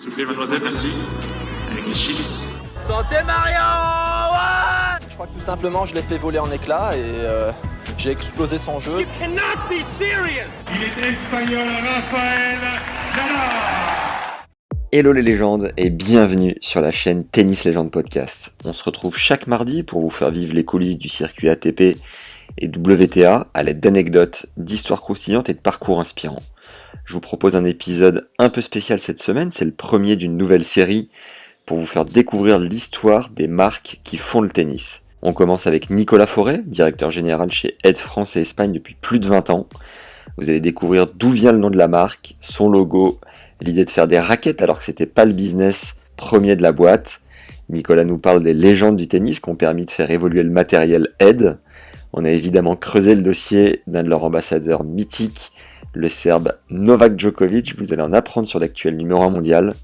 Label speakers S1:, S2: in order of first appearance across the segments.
S1: S'il vous plaît, mademoiselle, merci. Avec les chips.
S2: Santé Mario, ouais.
S3: Je crois que tout simplement, je l'ai fait voler en éclats et j'ai explosé son jeu.
S2: You cannot be serious.
S4: Il est espagnol, Rafael Nadal.
S5: Hello les légendes et bienvenue sur la chaîne Tennis Légende Podcast. On se retrouve chaque mardi pour vous faire vivre les coulisses du circuit ATP et WTA à l'aide d'anecdotes, d'histoires croustillantes et de parcours inspirants. Je vous propose un épisode un peu spécial cette semaine, c'est le premier d'une nouvelle série pour vous faire découvrir l'histoire des marques qui font le tennis. On commence avec Nicolas Forêt, directeur général chez Aide France et Espagne depuis plus de 20 ans. Vous allez découvrir d'où vient le nom de la marque, son logo, l'idée de faire des raquettes alors que c'était pas le business premier de la boîte. Nicolas nous parle des légendes du tennis qui ont permis de faire évoluer le matériel Aide. On a évidemment creusé le dossier d'un de leurs ambassadeurs mythiques, le Serbe Novak Djokovic. Vous allez en apprendre sur l'actuel numéro 1 mondial.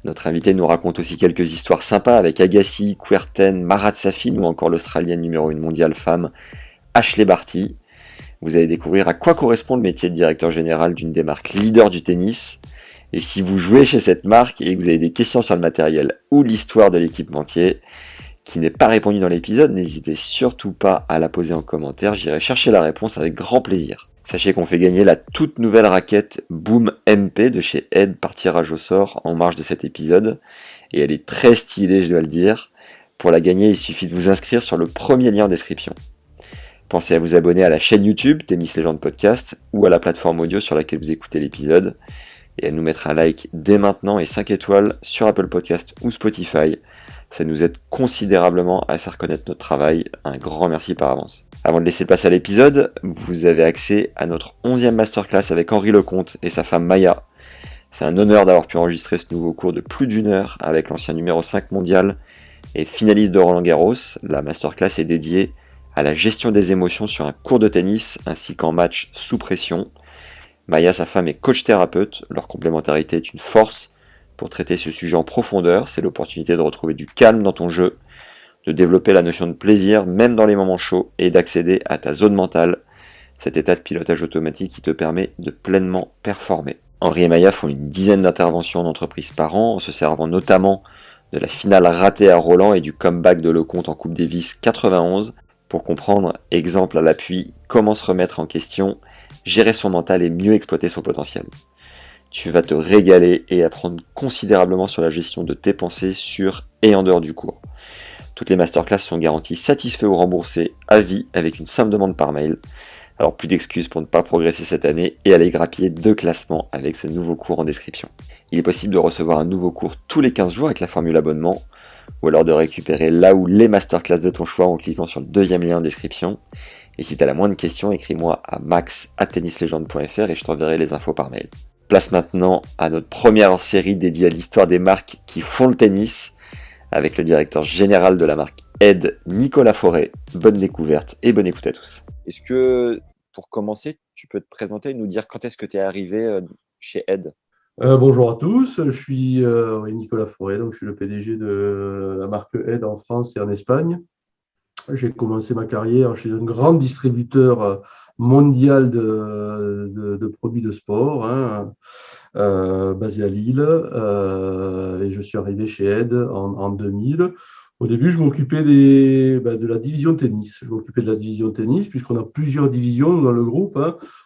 S5: Notre invité nous raconte aussi quelques histoires sympas avec Agassi, Kuerten, Marat Safin ou encore l'Australienne numéro 1 mondiale femme, Ashleigh Barty. Vous allez découvrir à quoi correspond le métier de directeur général d'une des marques leaders du tennis. Et si vous jouez chez cette marque et que vous avez des questions sur le matériel ou l'histoire de l'équipementier qui n'est pas répondu dans l'épisode, n'hésitez surtout pas à la poser en commentaire, j'irai chercher la réponse avec grand plaisir. Sachez qu'on fait gagner la toute nouvelle raquette Boom MP de chez Aide par tirage au sort en marge de cet épisode. Et elle est très stylée, je dois le dire. Pour la gagner, il suffit de vous inscrire sur le premier lien en description. Pensez à vous abonner à la chaîne YouTube Tennis Légende Podcast ou à la plateforme audio sur laquelle vous écoutez l'épisode. Et à nous mettre un like dès maintenant et 5 étoiles sur Apple Podcast ou Spotify. Ça nous aide considérablement à faire connaître notre travail. Un grand merci par avance. Avant de laisser place à l'épisode, vous avez accès à notre 11e masterclass avec Henri Lecomte et sa femme Maya. C'est un honneur d'avoir pu enregistrer ce nouveau cours de plus d'1 heure avec l'ancien numéro 5 mondial et finaliste de Roland Garros. La masterclass est dédiée à la gestion des émotions sur un court de tennis ainsi qu'en match sous pression. Maya, sa femme, est coach thérapeute. Leur complémentarité est une force pour traiter ce sujet en profondeur. C'est l'opportunité de retrouver du calme dans ton jeu, de développer la notion de plaisir même dans les moments chauds et d'accéder à ta zone mentale, cet état de pilotage automatique qui te permet de pleinement performer. Henri et Maya font une dizaine d'interventions en entreprise par an, en se servant notamment de la finale ratée à Roland et du comeback de Lecomte en Coupe Davis 91 pour comprendre, exemple à l'appui, comment se remettre en question, gérer son mental et mieux exploiter son potentiel. Tu vas te régaler et apprendre considérablement sur la gestion de tes pensées sur et en dehors du cours. Toutes les masterclass sont garanties satisfaits ou remboursés à vie avec une simple demande par mail. Alors plus d'excuses pour ne pas progresser cette année et aller grappiller 2 classements avec ce nouveau cours en description. Il est possible de recevoir un nouveau cours tous les 15 jours avec la formule abonnement ou alors de récupérer là où les masterclass de ton choix en cliquant sur le 2e lien en description. Et si tu as la moindre question, écris-moi à max@tennislegende.fr et je t'enverrai les infos par mail. Place maintenant à notre première hors-série dédiée à l'histoire des marques qui font le tennis avec le directeur général de la marque Aide, Nicolas Forêt. Bonne découverte et bonne écoute à tous. Est-ce que, pour commencer, tu peux te présenter et nous dire quand est-ce que tu es arrivé chez Aide ?
S6: Bonjour à tous, je suis Nicolas Forêt, donc je suis le PDG de la marque Aide en France et en Espagne. J'ai commencé ma carrière chez un grand distributeur mondial de produits de sport, basé à Lille, et je suis arrivé chez Aide en 2000. Au début, je m'occupais de la division tennis. Je m'occupais de la division tennis puisqu'on a plusieurs divisions dans le groupe.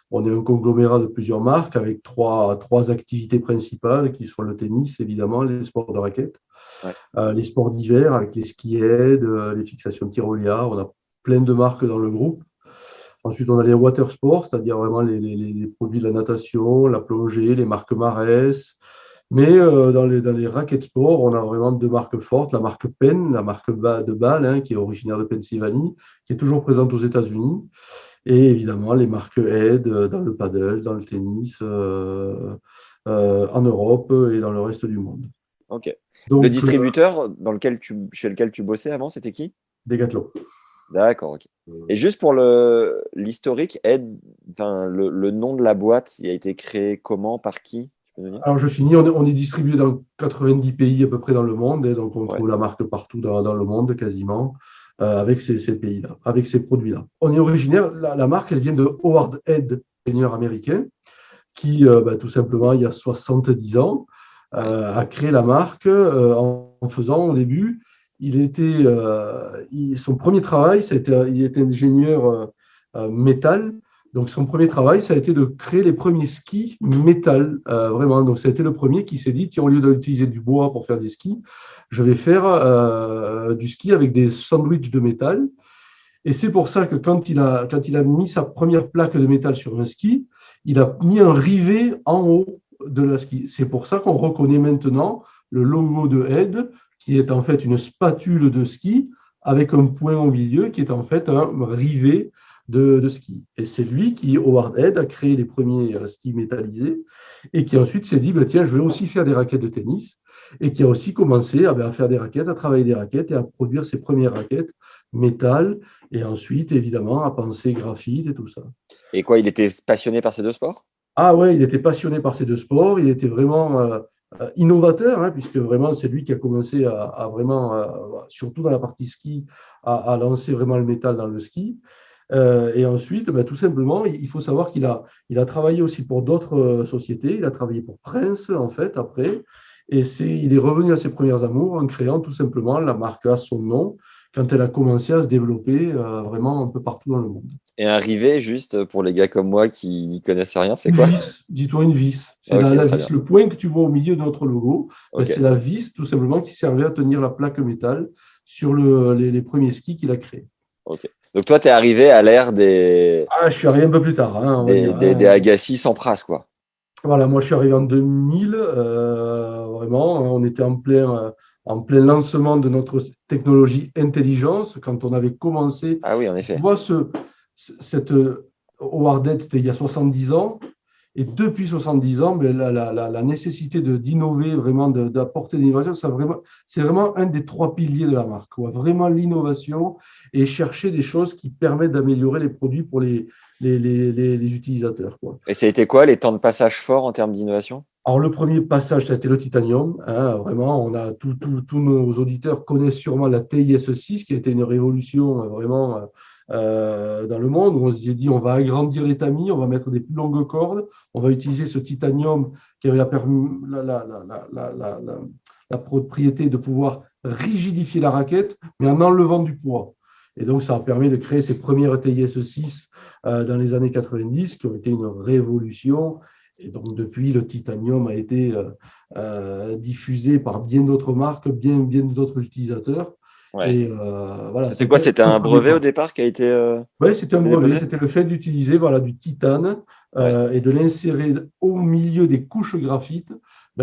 S6: On est un conglomérat de plusieurs marques avec trois activités principales qui sont le tennis, évidemment, les sports de raquettes, les sports d'hiver avec les ski Aide, les fixations tyroliennes. On a plein de marques dans le groupe. Ensuite, on a les water sports, c'est-à-dire vraiment les produits de la natation, la plongée, les marques Marès. Mais dans les racket sports, on a vraiment 2 marques fortes. La marque Penn, la marque de balle, qui est originaire de Pennsylvanie, qui est toujours présente aux États-Unis. Et évidemment, les marques Aide dans le paddle, dans le tennis, en Europe et dans le reste du monde.
S5: Ok.
S6: Donc,
S5: le distributeur chez lequel tu bossais avant, c'était qui ?
S6: Decathlon.
S5: D'accord, ok. Et juste pour l'historique, Aide, le nom de la boîte, il a été créé comment, par qui ?
S6: Alors, je finis, on est distribué dans 90 pays à peu près dans le monde, et donc on trouve la marque partout dans le monde quasiment, avec ces pays-là, avec ces produits-là. On est originaire, la marque, elle vient de Howard Aide, ingénieur américain, qui tout simplement, il y a 70 ans, a créé la marque en faisant au début, son premier travail, il était ingénieur métal. Donc son premier travail, ça a été de créer les premiers skis métal, vraiment. Donc ça a été le premier qui s'est dit, tiens, au lieu d'utiliser du bois pour faire des skis, je vais faire du ski avec des sandwichs de métal. Et c'est pour ça que quand il a mis sa première plaque de métal sur un ski, il a mis un rivet en haut de la ski. C'est pour ça qu'on reconnaît maintenant le logo de Head, qui est en fait une spatule de ski avec un point au milieu qui est en fait un rivet de ski. Et c'est lui qui, Howard Head, a créé les premiers skis métallisés et qui ensuite s'est dit, bah, tiens, je vais aussi faire des raquettes de tennis, et qui a aussi commencé à faire des raquettes, à travailler des raquettes et à produire ses premières raquettes métal, et ensuite, évidemment, à penser graphite et tout ça.
S5: Et quoi, il était passionné par ces deux sports?
S6: Ah ouais, il était passionné par ces deux sports, il était vraiment innovateur, hein, puisque vraiment c'est lui qui a commencé à vraiment, surtout dans la partie ski, à lancer vraiment le métal dans le ski. Et ensuite, tout simplement, il faut savoir qu'il a travaillé aussi pour d'autres sociétés, il a travaillé pour Prince, en fait, après, et il est revenu à ses premières amours en créant tout simplement la marque à son nom, quand elle a commencé à se développer vraiment un peu partout dans le monde.
S5: Et un rivet, juste pour les gars comme moi qui n'y connaissent rien, c'est quoi?
S6: Une vis, dis-toi une vis. C'est
S5: Ok,
S6: la
S5: très
S6: vis,
S5: bien.
S6: le point que tu vois au milieu de notre logo,
S5: Ok.
S6: c'est la vis tout simplement qui servait à tenir la plaque métal sur les premiers skis qu'il a créés.
S5: Ok. Donc toi, tu es arrivé à l'ère des
S6: Ah, je suis arrivé un peu plus tard, hein, on va dire,
S5: des Agassi sans prasse, quoi.
S6: Voilà, moi je suis arrivé en 2000, vraiment, on était en plein lancement de notre technologie intelligence quand on avait commencé.
S5: Ah oui, en
S6: Tu
S5: effet.
S6: vois, cette Howard Head, c'était il y a 70 ans, et depuis 70 ans, la nécessité d'innover, vraiment, d'apporter de l'innovation, c'est vraiment un des trois piliers de la marque, quoi. Vraiment l'innovation et chercher des choses qui permettent d'améliorer les produits pour les utilisateurs, quoi.
S5: Et ça a été quoi les temps de passage forts en termes d'innovation?
S6: Alors, le premier passage, ça a été le titanium, hein, vraiment, tous nos auditeurs connaissent sûrement la TIS6, qui a été une révolution vraiment dans le monde, où on s'est dit, on va agrandir les tamis, on va mettre des plus longues cordes, on va utiliser ce titanium qui avait la propriété de pouvoir rigidifier la raquette, mais en enlevant du poids. Et donc, ça a permis de créer ces premières TIS6 dans les années 90, qui ont été une révolution. Et donc, depuis, le titanium a été diffusé par bien d'autres marques, bien d'autres utilisateurs.
S5: Ouais.
S6: Et voilà,
S5: C'était quoi? C'était un brevet au départ qui a été
S6: Oui, c'était un brevet.
S5: déposé?
S6: C'était le fait d'utiliser du titane et de l'insérer au milieu des couches graphites,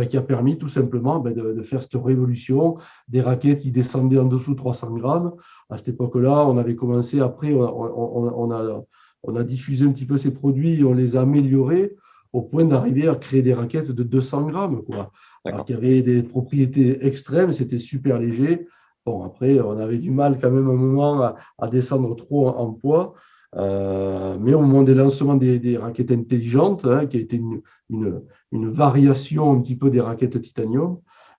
S6: qui a permis tout simplement de faire cette révolution des raquettes qui descendaient en dessous de 300 grammes. À cette époque-là, on avait commencé, après, on a diffusé un petit peu ces produits, on les a améliorés au point d'arriver à créer des raquettes de 200 grammes, quoi. Alors, qui avaient des propriétés extrêmes, c'était super léger. Bon, après, on avait du mal quand même un moment à descendre trop en poids. Mais au moment des lancements des raquettes intelligentes, hein, qui a été une variation un petit peu des raquettes titanium,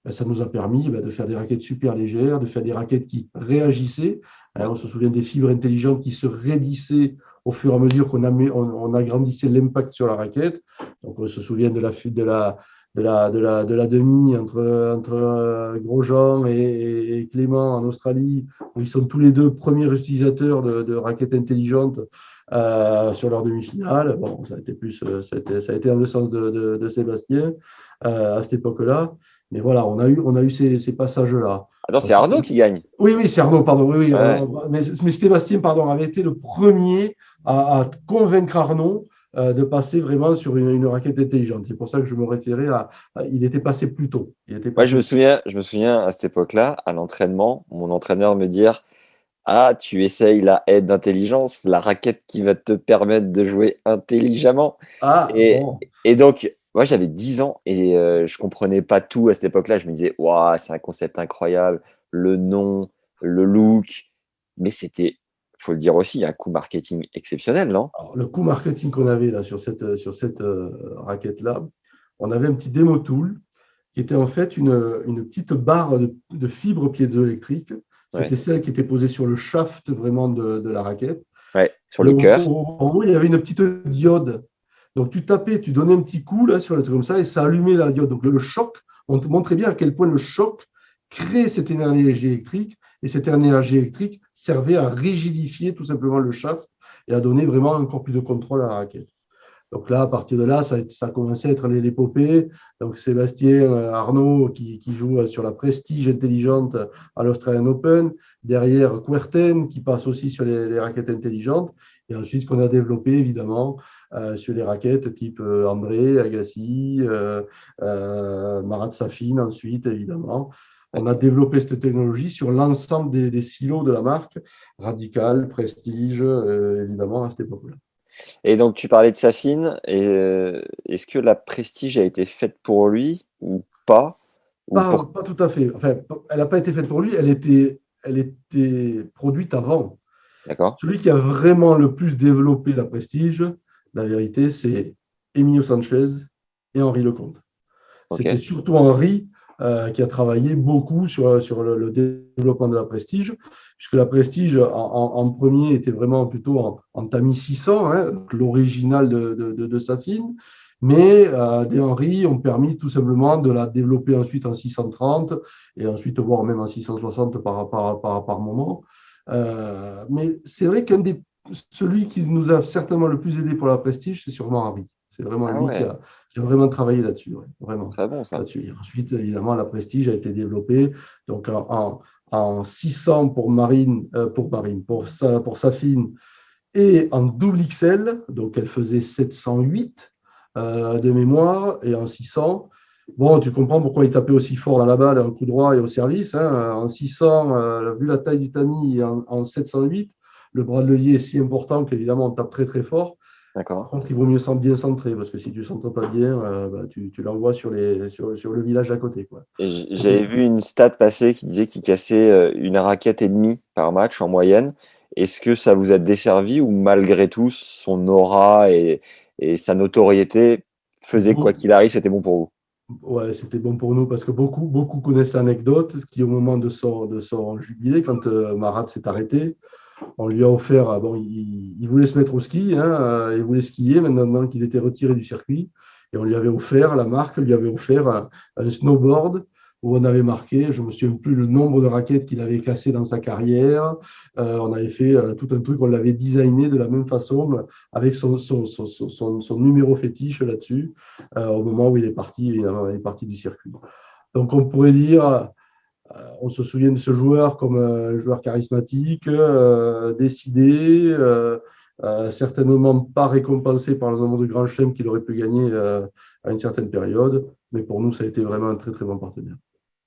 S6: ça nous a permis de faire des raquettes super légères, de faire des raquettes qui réagissaient. On se souvient des fibres intelligentes qui se raidissaient au fur et à mesure qu'on agrandissait l'impact sur la raquette. Donc, on se souvient de la demi entre Grosjean et Clément en Australie, où ils sont tous les deux premiers utilisateurs de raquettes intelligentes sur leur demi-finale. Bon, ça a été dans le sens de Sébastien à cette époque-là. Mais voilà, on a eu ces passages-là.
S5: Attends, c'est Arnaud qui gagne.
S6: Oui, c'est Arnaud, pardon. Oui.
S5: Ouais.
S6: Mais Sébastien, pardon, avait été le premier à convaincre Arnaud de passer vraiment sur une raquette intelligente. C'est pour ça que je me référais il était passé plus tôt.
S5: Moi, je me souviens à cette époque-là, à l'entraînement, mon entraîneur me dire: ah, tu essayes la aide d'intelligence, la raquette qui va te permettre de jouer intelligemment. Et donc, moi, j'avais 10 ans et je comprenais pas tout à cette époque-là. Je me disais, waouh, c'est un concept incroyable, le nom, le look. Mais c'était, faut le dire aussi, un coût marketing exceptionnel, non?
S6: Alors, le coût marketing qu'on avait là sur cette raquette-là, on avait un petit démo tool qui était en fait une petite barre de fibres piézoélectriques. C'était celle qui était posée sur le shaft vraiment de la raquette.
S5: Ouais, sur le cœur.
S6: En haut, il y avait une petite diode. Donc, tu donnais un petit coup là sur le truc comme ça et ça allumait la diode. Donc, le choc on te montrait bien à quel point le choc crée cette énergie électrique, et cette énergie électrique servait à rigidifier tout simplement le shaft et à donner vraiment encore plus de contrôle à la raquette. Donc là, à partir de là, ça a commencé à être l'épopée. Donc Sébastien Arnaud qui joue sur la Prestige intelligente à l'Australian Open. Derrière, Kuerten qui passe aussi sur les raquettes intelligentes. Et ensuite, qu'on a développé évidemment sur les raquettes type André, Agassi, Marat Safin ensuite évidemment. On a développé cette technologie sur l'ensemble des silos de la marque, Radical, Prestige, évidemment à cette époque-là.
S5: Et donc, tu parlais de Safin. Est-ce que la Prestige a été faite pour lui ou pas?
S6: Pas tout à fait. Enfin, elle n'a pas été faite pour lui, elle était produite avant.
S5: D'accord.
S6: Celui qui a vraiment le plus développé la Prestige, la vérité, c'est Emilio Sanchez et Henri Lecomte.
S5: Okay.
S6: C'était surtout Henri qui a travaillé beaucoup sur le développement de la Prestige, puisque la Prestige en premier était vraiment plutôt en Tamiya 600, l'original de Safin, mais des Henri ont permis tout simplement de la développer ensuite en 630 et ensuite voire même en 660 par moment. Mais c'est vrai celui qui nous a certainement le plus aidé pour la Prestige, c'est sûrement Henri. C'est vraiment lui qui a vraiment travaillé là-dessus. Ouais, vraiment.
S5: Très bon, ça.
S6: Là-dessus. Et ensuite, évidemment, la Prestige a été développée donc en 600 pour Safin et en double XL. Donc, elle faisait 708 de mémoire et en 600. Bon, tu comprends pourquoi il tapait aussi fort dans la balle, un coup droit et au service. En 600, vu la taille du tamis, et en 708, le bras de l'œillet est si important qu'évidemment, on tape très, très fort.
S5: D'accord.
S6: Par contre, il vaut mieux bien centrer, parce que si tu ne centres pas bien, tu l'envoies sur le village à côté, quoi.
S5: J'avais vu une stat passer qui disait qu'il cassait une raquette et demie par match en moyenne. Est-ce que ça vous a desservi ou malgré tout, son aura et sa notoriété faisaient quoi qu'il arrive, c'était bon pour vous?
S6: Ouais, c'était bon pour nous parce que beaucoup connaissent l'anecdote qui, au moment de son jubilé, quand Marat s'est arrêté, on lui a offert, il voulait se mettre au ski, il voulait skier maintenant qu'il était retiré du circuit, et la marque lui avait offert un snowboard où on avait marqué, je ne me souviens plus le nombre de raquettes qu'il avait cassées dans sa carrière. On avait fait tout un truc, on l'avait designé de la même façon, avec son numéro fétiche là-dessus, au moment où il est parti du circuit. Donc on pourrait dire, on se souvient de ce joueur comme un joueur charismatique, décidé, certainement pas récompensé par le nombre de grands chelems qu'il aurait pu gagner à une certaine période, mais pour nous, ça a été vraiment un très très bon partenaire,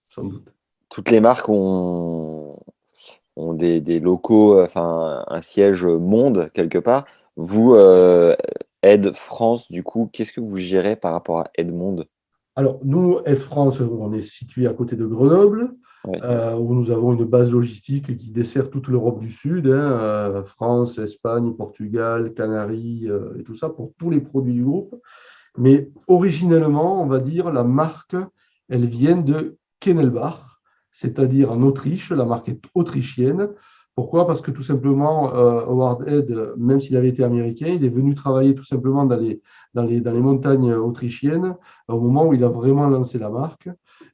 S6: sans doute.
S5: Toutes les marques ont des locaux, un siège monde quelque part. Vous, Aide France, du coup, qu'est-ce que vous gérez par rapport à Aide Monde?
S6: Alors, nous, Aide France, on est situé à côté de Grenoble, où nous avons une base logistique qui dessert toute l'Europe du Sud, France, Espagne, Portugal, Canaries, et tout ça, pour tous les produits du groupe. Mais originellement, on va dire, la marque, elle vient de Kennelbach, c'est-à-dire en Autriche, la marque est autrichienne. Pourquoi? Parce que tout simplement, Howard Head, même s'il avait été américain, il est venu travailler tout simplement dans les montagnes autrichiennes au moment où il a vraiment lancé la marque.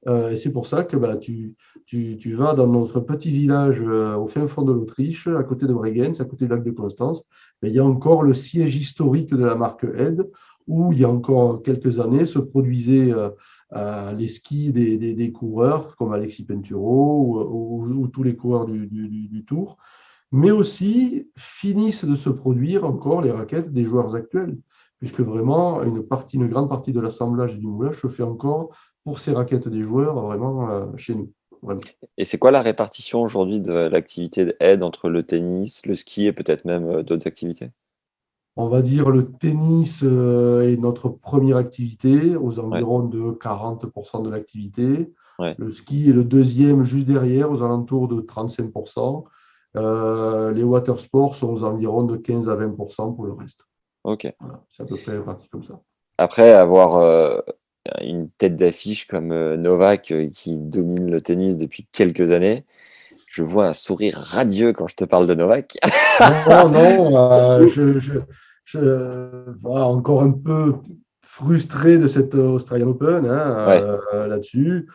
S6: Et c'est pour ça que tu vas dans notre petit village au fin fond de l'Autriche, à côté de Bregenz, à côté du lac de Constance. Il y a encore le siège historique de la marque Head, où il y a encore quelques années se produisaient les skis des coureurs comme Alexis Pinturo ou tous les coureurs du Tour, mais aussi finissent de se produire encore les raquettes des joueurs actuels, puisque vraiment une grande partie de l'assemblage et du moulage se fait encore pour ces raquettes des joueurs vraiment chez nous. Vraiment.
S5: Et c'est quoi la répartition aujourd'hui de l'activité d'Aide entre le tennis, le ski et peut-être même d'autres activités?
S6: On va dire le tennis est notre première activité, aux environs de 40% de l'activité.
S5: Ouais.
S6: Le ski est le deuxième, juste derrière, aux alentours de 35%. Les watersports sont aux environs de 15 à 20% pour le reste.
S5: Ok.
S6: Voilà, c'est à peu près réparti comme ça.
S5: Après, avoir une tête d'affiche comme Novak qui domine le tennis depuis quelques années, je vois un sourire radieux quand je te parle de Novak.
S6: Non, voilà, encore un peu frustré de cet Australian Open là-dessus.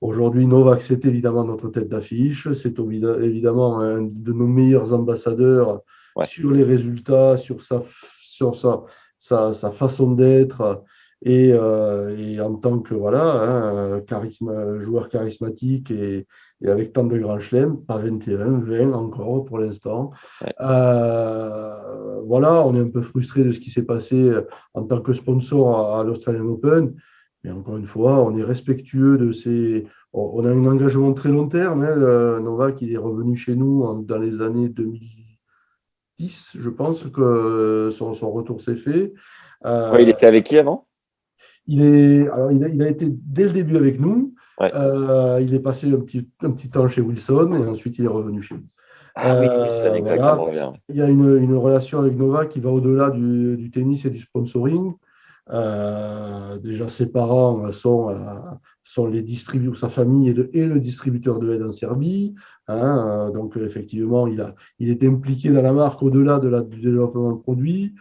S6: Aujourd'hui, Novak, c'est évidemment notre tête d'affiche. C'est évidemment un de nos meilleurs ambassadeurs sur les résultats, sur sa façon d'être et en tant que joueur charismatique et avec tant de grands chelems, pas 21, 20 encore pour l'instant. On est un peu frustré de ce qui s'est passé en tant que sponsor à l'Australian Open. Mais encore une fois, on est respectueux de ces. On a un engagement très long terme. Novak, il est revenu chez nous dans les années 2010, je pense que son retour s'est fait.
S5: Il était avec qui avant ?
S6: Il a été dès le début avec nous. Il est passé un petit temps chez Wilson et ensuite il est revenu chez nous.
S5: Wilson, exact, ça me revient.
S6: Il y a une relation avec Novak qui va au-delà du tennis et du sponsoring. Déjà, ses parents sont les distributeurs, sa famille et le distributeur de aide en Serbie. Donc, effectivement, il est impliqué dans la marque au-delà du développement de produits.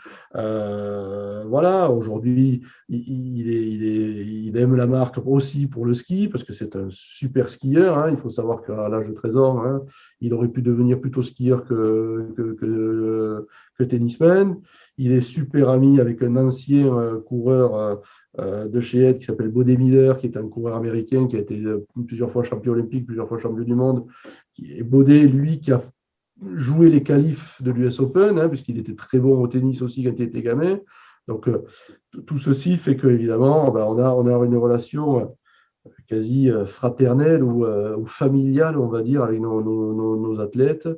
S6: Aujourd'hui, il aime la marque aussi pour le ski parce que c'est un super skieur. Il faut savoir qu'à l'âge de 13 ans, il aurait pu devenir plutôt skieur que tennisman. Il est super ami avec un ancien coureur de chez Ed qui s'appelle Bode Miller, qui est un coureur américain qui a été plusieurs fois champion olympique, plusieurs fois champion du monde. Et Bode, lui, qui a joué les qualifs de l'US Open, puisqu'il était très bon au tennis aussi quand il était gamin. Donc, tout ceci fait qu'évidemment, on a une relation quasi fraternelle ou familiale, on va dire, avec nos athlètes.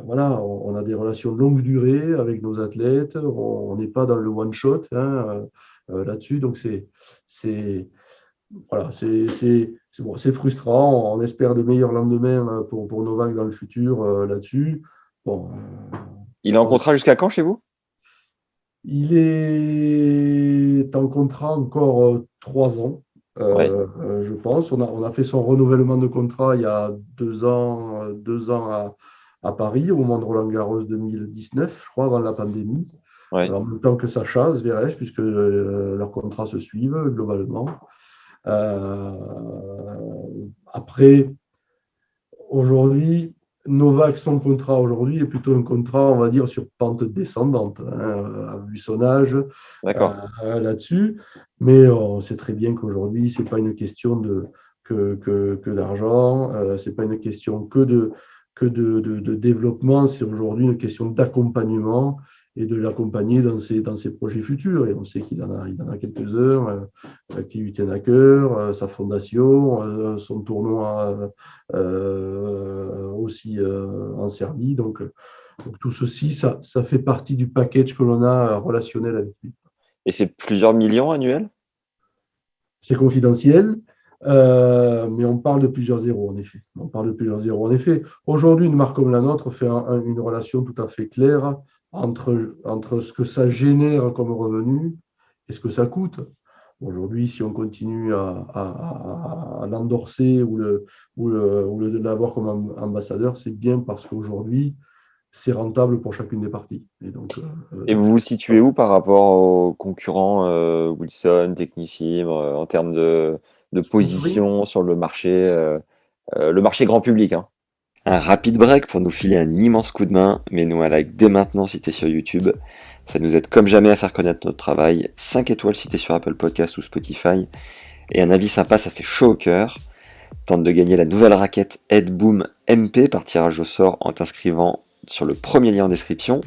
S6: On a des relations de longue durée avec nos athlètes. On n'est pas dans le one shot là-dessus. Donc c'est frustrant. On espère de meilleurs lendemains pour Novak dans le futur là-dessus.
S5: Il est en contrat jusqu'à quand chez vous ?
S6: Il est en contrat encore 3 ans. Je pense. On a fait son renouvellement de contrat il y a 2 ans à Paris, au moment de Roland-Garros 2019, je crois, avant la pandémie. En même temps que Sacha Zverev, puisque leurs contrats se suivent globalement. Après, aujourd'hui, Novak, son contrat aujourd'hui est plutôt un contrat, on va dire, sur pente descendante, vu son âge là-dessus. Mais on sait très bien qu'aujourd'hui, ce n'est pas une question que d'argent, ce n'est pas une question que de développement, c'est aujourd'hui une question d'accompagnement et de l'accompagner dans ses projets futurs. Et on sait qu'il en a quelques-uns qui lui tiennent à cœur, sa fondation, son tournoi aussi en Serbie. Donc tout ceci, ça fait partie du package que l'on a relationnel avec lui.
S5: Et c'est plusieurs millions annuels ?
S6: C'est confidentiel. Mais on parle de plusieurs zéros, en effet. Aujourd'hui, une marque comme la nôtre fait une relation tout à fait claire entre ce que ça génère comme revenu et ce que ça coûte. Aujourd'hui, si on continue à l'endorser ou l'avoir comme ambassadeur, c'est bien parce qu'aujourd'hui, c'est rentable pour chacune des parties.
S5: Et vous vous situez où par rapport aux concurrents Wilson, Technifibre, en termes de position sur le marché grand public. Un rapide break pour nous filer un immense coup de main. Mets-nous un like dès maintenant si t'es sur YouTube. Ça nous aide comme jamais à faire connaître notre travail. 5 étoiles si t'es sur Apple Podcast ou Spotify. Et un avis sympa, ça fait chaud au cœur. Tente de gagner la nouvelle raquette Headboom MP par tirage au sort en t'inscrivant sur le premier lien en description.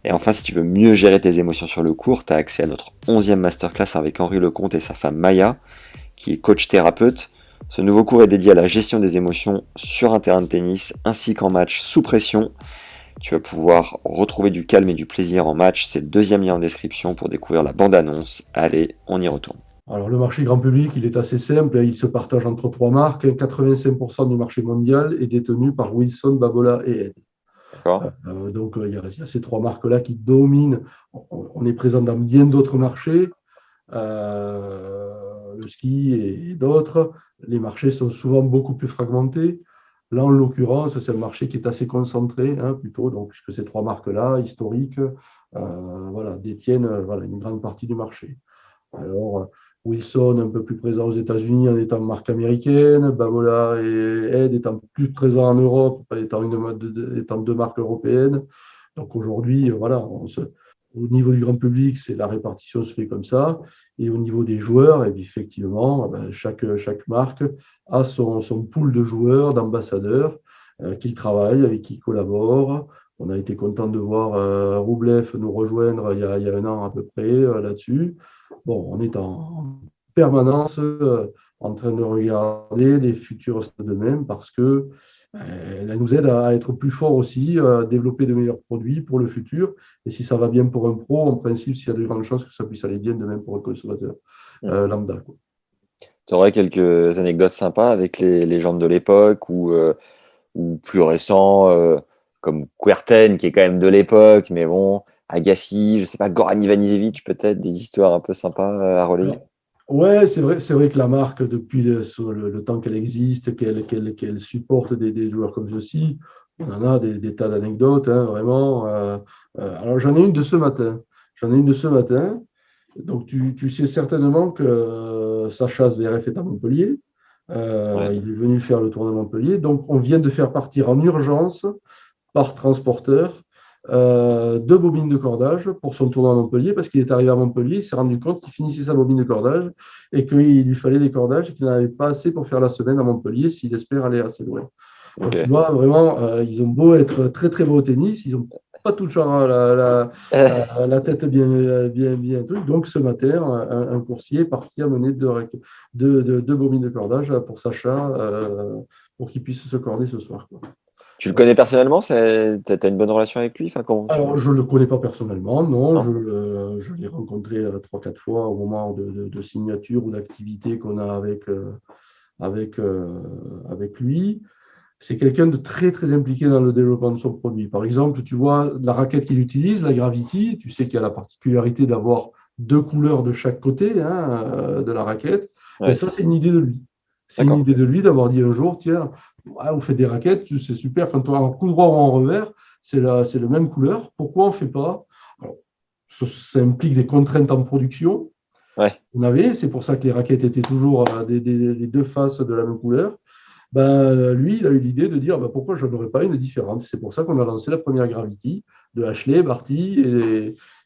S5: Et enfin, si tu veux mieux gérer tes émotions sur le court, t'as accès à notre 11e masterclass avec Henri Lecomte et sa femme Maya, qui est coach thérapeute. Ce nouveau cours est dédié à la gestion des émotions sur un terrain de tennis ainsi qu'en match sous pression. Tu vas pouvoir retrouver du calme et du plaisir en match. C'est le 2e lien en description pour découvrir la bande-annonce. Allez, on y retourne.
S6: Alors le marché grand public, il est assez simple. Il se partage entre 3 marques. 85% du marché mondial est détenu par Wilson, Babola et Ed. Donc il y a ces 3 marques-là qui dominent. On est présent dans bien d'autres marchés. Le ski et d'autres, les marchés sont souvent beaucoup plus fragmentés. Là, en l'occurrence, c'est un marché qui est assez concentré, plutôt, donc, puisque ces 3 marques-là, historiques, détiennent une grande partie du marché. Alors, Wilson, un peu plus présent aux États-Unis en étant marque américaine, Babola et Ed étant plus présents en Europe, étant deux marques européennes. Donc aujourd'hui, voilà, au niveau du grand public, la répartition se fait comme ça. Et au niveau des joueurs, et effectivement, chaque marque a son pool de joueurs, d'ambassadeurs qu'il travaille, avec qui il collabore. On a été content de voir Roublev nous rejoindre il y a un an à peu près là-dessus. Bon, on est en permanence en train de regarder les futurs stades de même parce que elle nous aide à être plus forts aussi, à développer de meilleurs produits pour le futur. Et si ça va bien pour un pro, en principe, s'il y a de grandes chances que ça puisse aller bien de même pour un consommateur lambda.
S5: Tu aurais quelques anecdotes sympas avec les légendes de l'époque ou plus récents, comme Kuerten, qui est quand même de l'époque, mais bon, Agassi, je sais pas, Goran Ivanisevic, peut-être, des histoires un peu sympas à relayer.
S6: Ouais, c'est vrai que la marque, depuis le temps qu'elle existe, qu'elle supporte des joueurs comme ceci, on en a des tas d'anecdotes, hein, vraiment. Alors, j'en ai une de ce matin. Donc, tu sais certainement que Sacha Zverev est à Montpellier.
S5: Ouais.
S6: Il est venu faire le tour de Montpellier. Donc, on vient de faire partir en urgence par transporteur deux bobines de cordage pour son tournoi à Montpellier parce qu'il est arrivé à Montpellier, il s'est rendu compte qu'il finissait sa bobine de cordage et qu'il lui fallait des cordages et qu'il n'en avait pas assez pour faire la semaine à Montpellier s'il espère aller assez loin. Donc,
S5: Okay.
S6: tu vois, vraiment, ils ont beau être très très beaux au tennis, ils n'ont pas tout la tête bien truc. Donc, ce matin, un coursier est parti amener deux bobines de cordage pour Sacha pour qu'il puisse se corder ce soir, quoi.
S5: Tu le connais personnellement? Tu as une bonne relation avec lui? Enfin,
S6: Alors, je ne le connais pas personnellement, non. Je l'ai rencontré 3-4 fois au moment de signature ou d'activité qu'on a avec lui. C'est quelqu'un de très, très impliqué dans le développement de son produit. Par exemple, tu vois, la raquette qu'il utilise, la Gravity, tu sais qu'il y a la particularité d'avoir deux couleurs de chaque côté de la raquette.
S5: Ouais.
S6: Et ça, c'est une idée de lui. C'est une idée de lui d'avoir dit un jour, tiens, vous faites des raquettes, c'est super, quand on a un coup droit ou en revers, c'est la même couleur. Pourquoi on ne fait pas? Alors, ça implique des contraintes en production.
S5: Ouais.
S6: C'est pour ça que les raquettes étaient toujours les deux faces de la même couleur. Lui, il a eu l'idée de dire pourquoi je n'aurais pas une différente. C'est pour ça qu'on a lancé la première Gravity de Ashley, Barty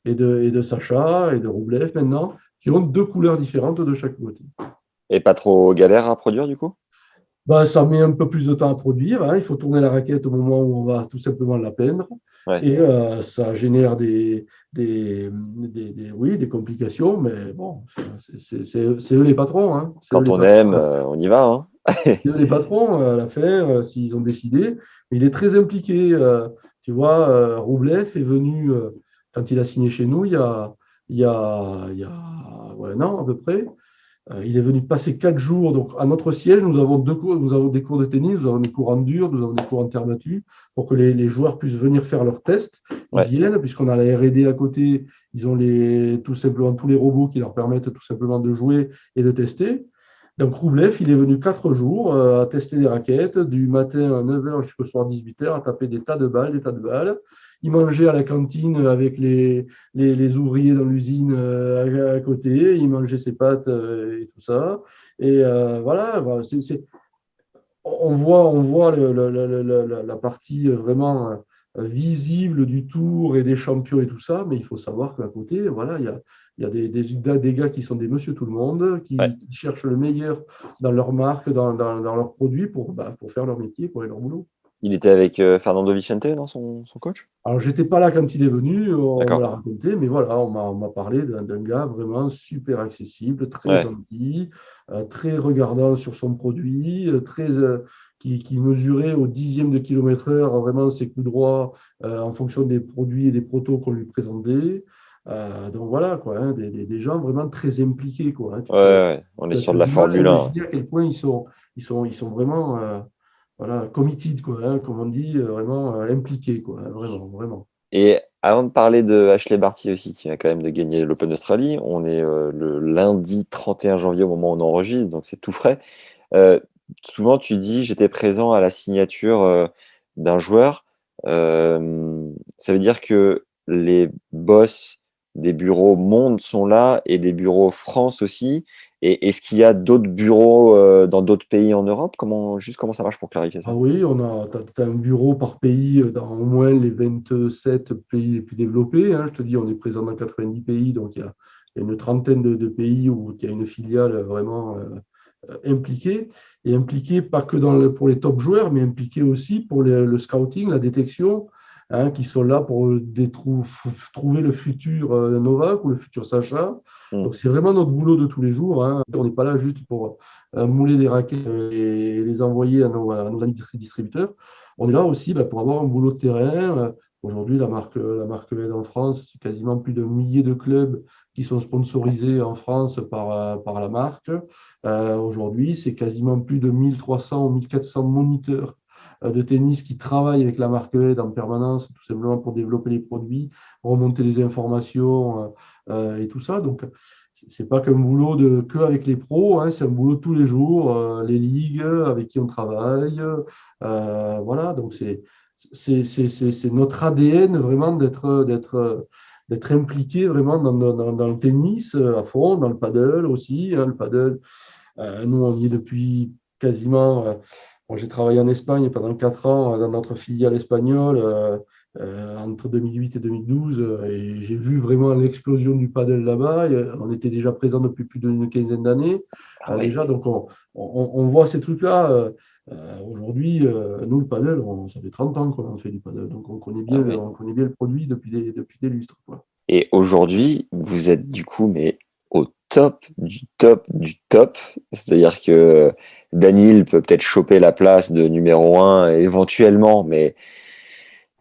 S6: et de Sacha et de Roublev maintenant, qui ont deux couleurs différentes de chaque côté.
S5: Et pas trop galère à produire du coup?
S6: Ça met un peu plus de temps à produire. Hein. Il faut tourner la raquette au moment où on va tout simplement la peindre.
S5: Ouais.
S6: Et ça génère des complications, mais bon, c'est eux les patrons. Hein.
S5: Quand on aime, on y va. Hein.
S6: C'est eux les patrons à la fin, s'ils ont décidé. Mais il est très impliqué. Tu vois, Roublev est venu, quand il a signé chez nous, il y a un an à peu près. Il est venu passer 4 jours. Donc, à notre siège, nous avons des cours de tennis, nous avons des cours en dur, nous avons des cours en terre battue, pour que les joueurs puissent venir faire leurs tests. Ils viennent, puisqu'on a la R&D à côté, ils ont tout simplement tous les robots qui leur permettent tout simplement de jouer et de tester. Donc, Roublev, il est venu 4 jours à tester des raquettes, du matin à 9h jusqu'au soir 18h, à taper des tas de balles. Il mangeait à la cantine avec les ouvriers dans l'usine à côté. Il mangeait ses pâtes et tout ça. Et voilà, on voit la partie vraiment visible du tour et des champions et tout ça. Mais il faut savoir qu'à côté, voilà, il y a des gars qui sont des monsieur tout le monde, qui cherchent le meilleur dans leur marque, dans leurs produits pour faire leur métier, pour faire leur boulot.
S5: Il était avec Fernando Vicente, non, son coach?
S6: Alors, je n'étais pas là quand il est venu, on me l'a raconté, mais voilà, on m'a parlé d'un gars vraiment super accessible, très gentil, très regardant sur son produit, qui mesurait au 10e de kilomètre-heure vraiment ses coups droits en fonction des produits et des protos qu'on lui présentait. Donc voilà, quoi, hein, des gens vraiment très impliqués, quoi. Hein,
S5: on est sur de la Formule 1.
S6: Imaginer à quel point ils sont vraiment committed, quoi, hein, comme on dit, vraiment impliqués, quoi, hein, vraiment.
S5: Et avant de parler de Ashley Barty aussi, qui vient quand même de gagner l'Open d'Australie, on est le lundi 31 janvier au moment où on enregistre, donc c'est tout frais. Souvent, tu dis, j'étais présent à la signature d'un joueur. Ça veut dire que les boss des bureaux monde sont là et des bureaux France aussi. Et est-ce qu'il y a d'autres bureaux dans d'autres pays en Europe? Comment ça marche pour clarifier
S6: Ah
S5: ça?
S6: oui, t'as un bureau par pays dans au moins les 27 pays les plus développés, hein. Je te dis, on est présent dans 90 pays, donc il y a une trentaine de pays où il y a une filiale vraiment impliquée. Et impliquée pas que pour les top joueurs, mais impliquée aussi pour le scouting, la détection, hein, qui sont là pour trouver le futur Novak ou le futur Sacha.
S5: Mm.
S6: Donc c'est vraiment notre boulot de tous les jours, hein. On n'est pas là juste pour mouler des raquettes et les envoyer à nos amis distributeurs. On est là aussi pour avoir un boulot de terrain. Aujourd'hui, la marque Ed en France, c'est quasiment plus de milliers de clubs qui sont sponsorisés en France par la marque. Aujourd'hui, c'est quasiment plus de 1300 ou 1400 moniteurs de tennis qui travaillent avec la marque Ed en permanence, tout simplement pour développer les produits, remonter les informations et tout ça. Donc, c'est pas qu'un boulot que avec les pros, hein, c'est un boulot tous les jours, les ligues avec qui on travaille. Voilà, donc c'est notre ADN vraiment d'être impliqué vraiment dans le tennis à fond, dans le paddle aussi, hein. Le paddle, nous, on y est depuis quasiment. Bon, j'ai travaillé en Espagne pendant 4 ans dans notre filiale espagnole entre 2008 et 2012 et j'ai vu vraiment l'explosion du paddle là-bas. On était déjà présent depuis plus d'une quinzaine d'années déjà, donc on voit ces trucs-là. Aujourd'hui, nous, le paddle, ça fait 30 ans qu'on fait du paddle, donc on connaît bien le produit depuis des lustres, quoi.
S5: Et aujourd'hui, vous êtes du coup, mais au top du top du top. C'est-à-dire que Daniil peut peut-être choper la place de numéro 1 éventuellement, mais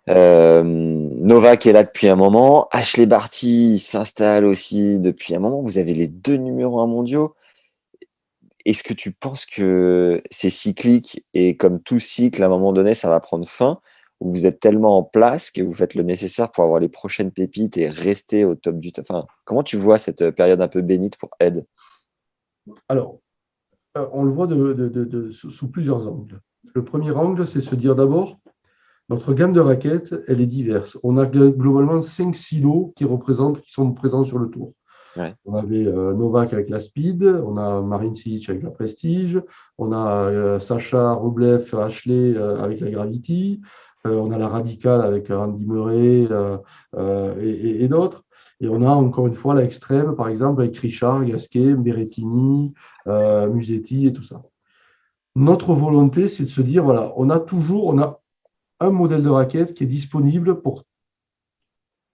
S5: Novak est là depuis un moment. Ashley Barty s'installe aussi depuis un moment. Vous avez les 2 numéros 1 mondiaux. Est-ce que tu penses que c'est cyclique et comme tout cycle, à un moment donné, ça va prendre fin? Ou vous êtes tellement en place que vous faites le nécessaire pour avoir les prochaines pépites et rester au top du top? Enfin, comment tu vois cette période un peu bénite pour Ed?
S6: Alors, on le voit sous plusieurs angles. Le premier angle, c'est se dire d'abord, notre gamme de raquettes, elle est diverse. On a globalement 5 silos qui sont présents sur le tour.
S5: Ouais.
S6: On avait Novak avec la Speed, on a Marin Cilic avec la Prestige, on a Sacha Rublev, Ashley avec la Gravity, on a la Radical avec Andy Murray et d'autres. Et on a encore une fois l'extrême, par exemple, avec Richard, Gasquet, Berrettini, Musetti et tout ça. Notre volonté, c'est de se dire, voilà, on a un modèle de raquette qui est disponible pour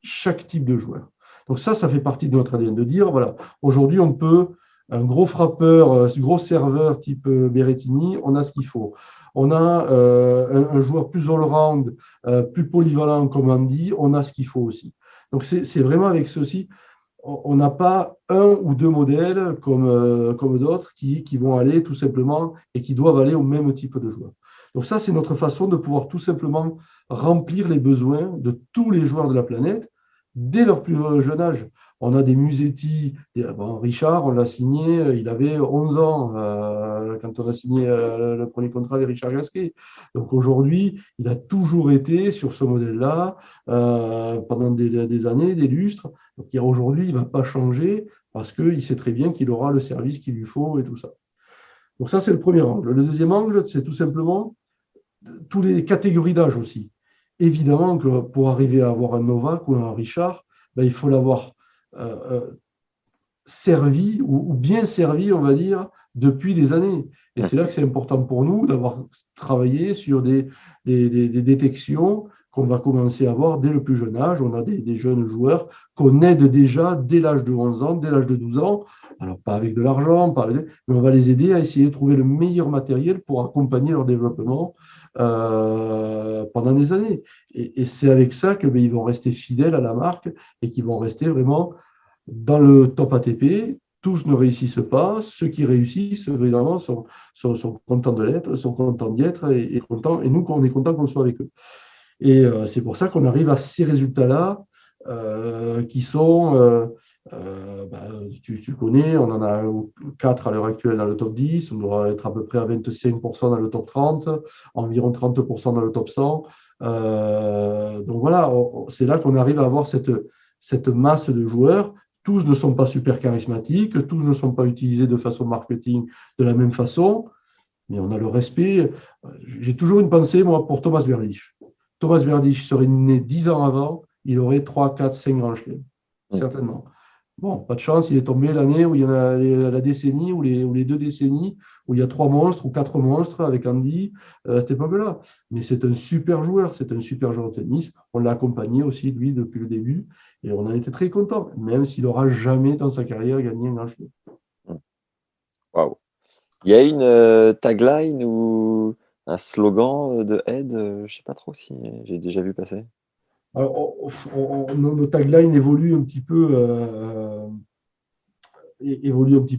S6: chaque type de joueur. Donc ça fait partie de notre ADN, de dire, voilà, aujourd'hui, on peut, un gros frappeur, gros serveur type Berrettini, on a ce qu'il faut. On a un joueur plus all-round, plus polyvalent comme Andy, on a ce qu'il faut aussi. Donc c'est vraiment avec ceci, on n'a pas un ou deux modèles comme d'autres qui vont aller tout simplement et qui doivent aller au même type de joueur. Donc ça, c'est notre façon de pouvoir tout simplement remplir les besoins de tous les joueurs de la planète dès leur plus jeune âge. On a des Musetti, Richard, on l'a signé, il avait 11 ans quand on a signé le premier contrat avec Richard Gasquet. Donc aujourd'hui, il a toujours été sur ce modèle-là pendant des années, des lustres. Donc aujourd'hui, il ne va pas changer parce qu'il sait très bien qu'il aura le service qu'il lui faut et tout ça. Donc ça, c'est le premier angle. Le deuxième angle, c'est tout simplement toutes les catégories d'âge aussi. Évidemment que pour arriver à avoir un Novak ou un Richard, il faut l'avoir servi ou bien servi, on va dire, depuis des années. Et c'est là que c'est important pour nous d'avoir travaillé sur des détections qu'on va commencer à avoir dès le plus jeune âge. On a des jeunes joueurs qu'on aide déjà dès l'âge de 11 ans, dès l'âge de 12 ans. Alors, pas avec de l'argent, mais on va les aider à essayer de trouver le meilleur matériel pour accompagner leur développement pendant des années. Et c'est avec ça qu'ils vont rester fidèles à la marque et qu'ils vont rester vraiment dans le top ATP. Tous ne réussissent pas. Ceux qui réussissent, évidemment, sont contents de l'être, sont contents d'y être et contents. Et nous, on est contents qu'on soit avec eux. Et c'est pour ça qu'on arrive à ces résultats-là qui sont, tu connais, on en a 4 à l'heure actuelle dans le top 10, on doit être à peu près à 25% dans le top 30, environ 30% dans le top 100. Donc voilà, c'est là qu'on arrive à avoir cette cette masse de joueurs. Tous ne sont pas super charismatiques, tous ne sont pas utilisés de façon marketing de la même façon, mais on a le respect. J'ai toujours une pensée, moi, pour Thomas Berdych. Thomas Berdych serait né 10 ans avant, il aurait 3, 4, 5 grands chelems, certainement. Bon, pas de chance, il est tombé l'année où il y en a la décennie ou les 2 décennies où il y a 3 monstres ou 4 monstres avec Andy à cette époque-là. Mais c'est un super joueur de tennis. On l'a accompagné aussi, lui, depuis le début, et on a été très contents, même s'il n'aura jamais dans sa carrière gagné un grand chelem.
S5: Waouh. Il y a une tagline ou un slogan de Ed, je ne sais pas trop si j'ai déjà vu passer.
S6: Alors, nos taglines évoluent un petit peu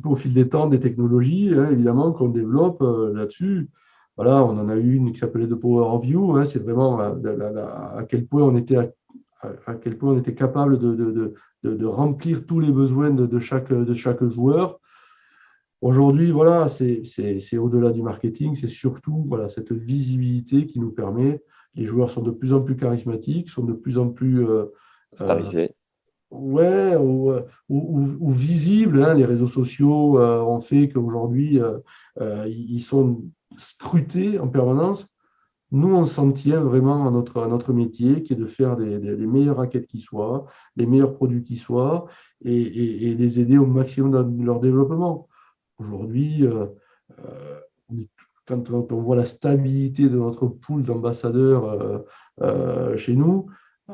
S6: au fil des temps, des technologies, hein, évidemment, qu'on développe là-dessus. Voilà, on en a eu une qui s'appelait The Power of You. Hein, c'est vraiment à quel point on était capable de remplir tous les besoins de chaque joueur. Aujourd'hui, voilà, c'est au-delà du marketing, c'est surtout cette visibilité qui nous permet. Les joueurs sont de plus en plus charismatiques, sont de plus en plus
S5: Starisé.
S6: ou visibles. Hein. Les réseaux sociaux ont fait qu'aujourd'hui, ils sont scrutés en permanence. Nous, on s'en tient vraiment à notre métier, qui est de faire les meilleures raquettes qui soient, les meilleurs produits qui soient, et les aider au maximum dans leur développement. Aujourd'hui, quand on voit la stabilité de notre pool d'ambassadeurs chez nous,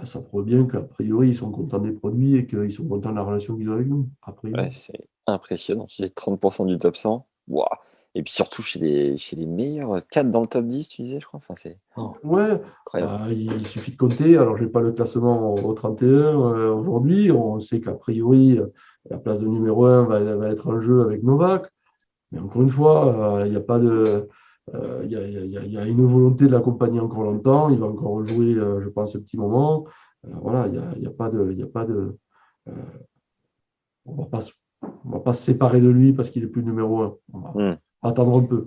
S6: ça prouve bien qu'a priori, ils sont contents des produits et qu'ils sont contents de la relation qu'ils ont avec nous.
S5: Ouais, c'est impressionnant. Tu disais 30% du top 100. Wow. Et puis surtout chez les meilleurs, 4 dans le top 10, tu disais, je crois. Enfin, c'est
S6: incroyable. Il suffit de compter. Alors, je n'ai pas le classement au 31 aujourd'hui. On sait qu'a priori, la place de numéro 1 va être en jeu avec Novak. Mais encore une fois, il n'y a pas de. Il y a une volonté de l'accompagner encore longtemps. Il va encore jouer, je pense, un petit moment. Voilà, il n'y a pas de. On ne va pas se séparer de lui parce qu'il est plus numéro 1. On va attendre un peu.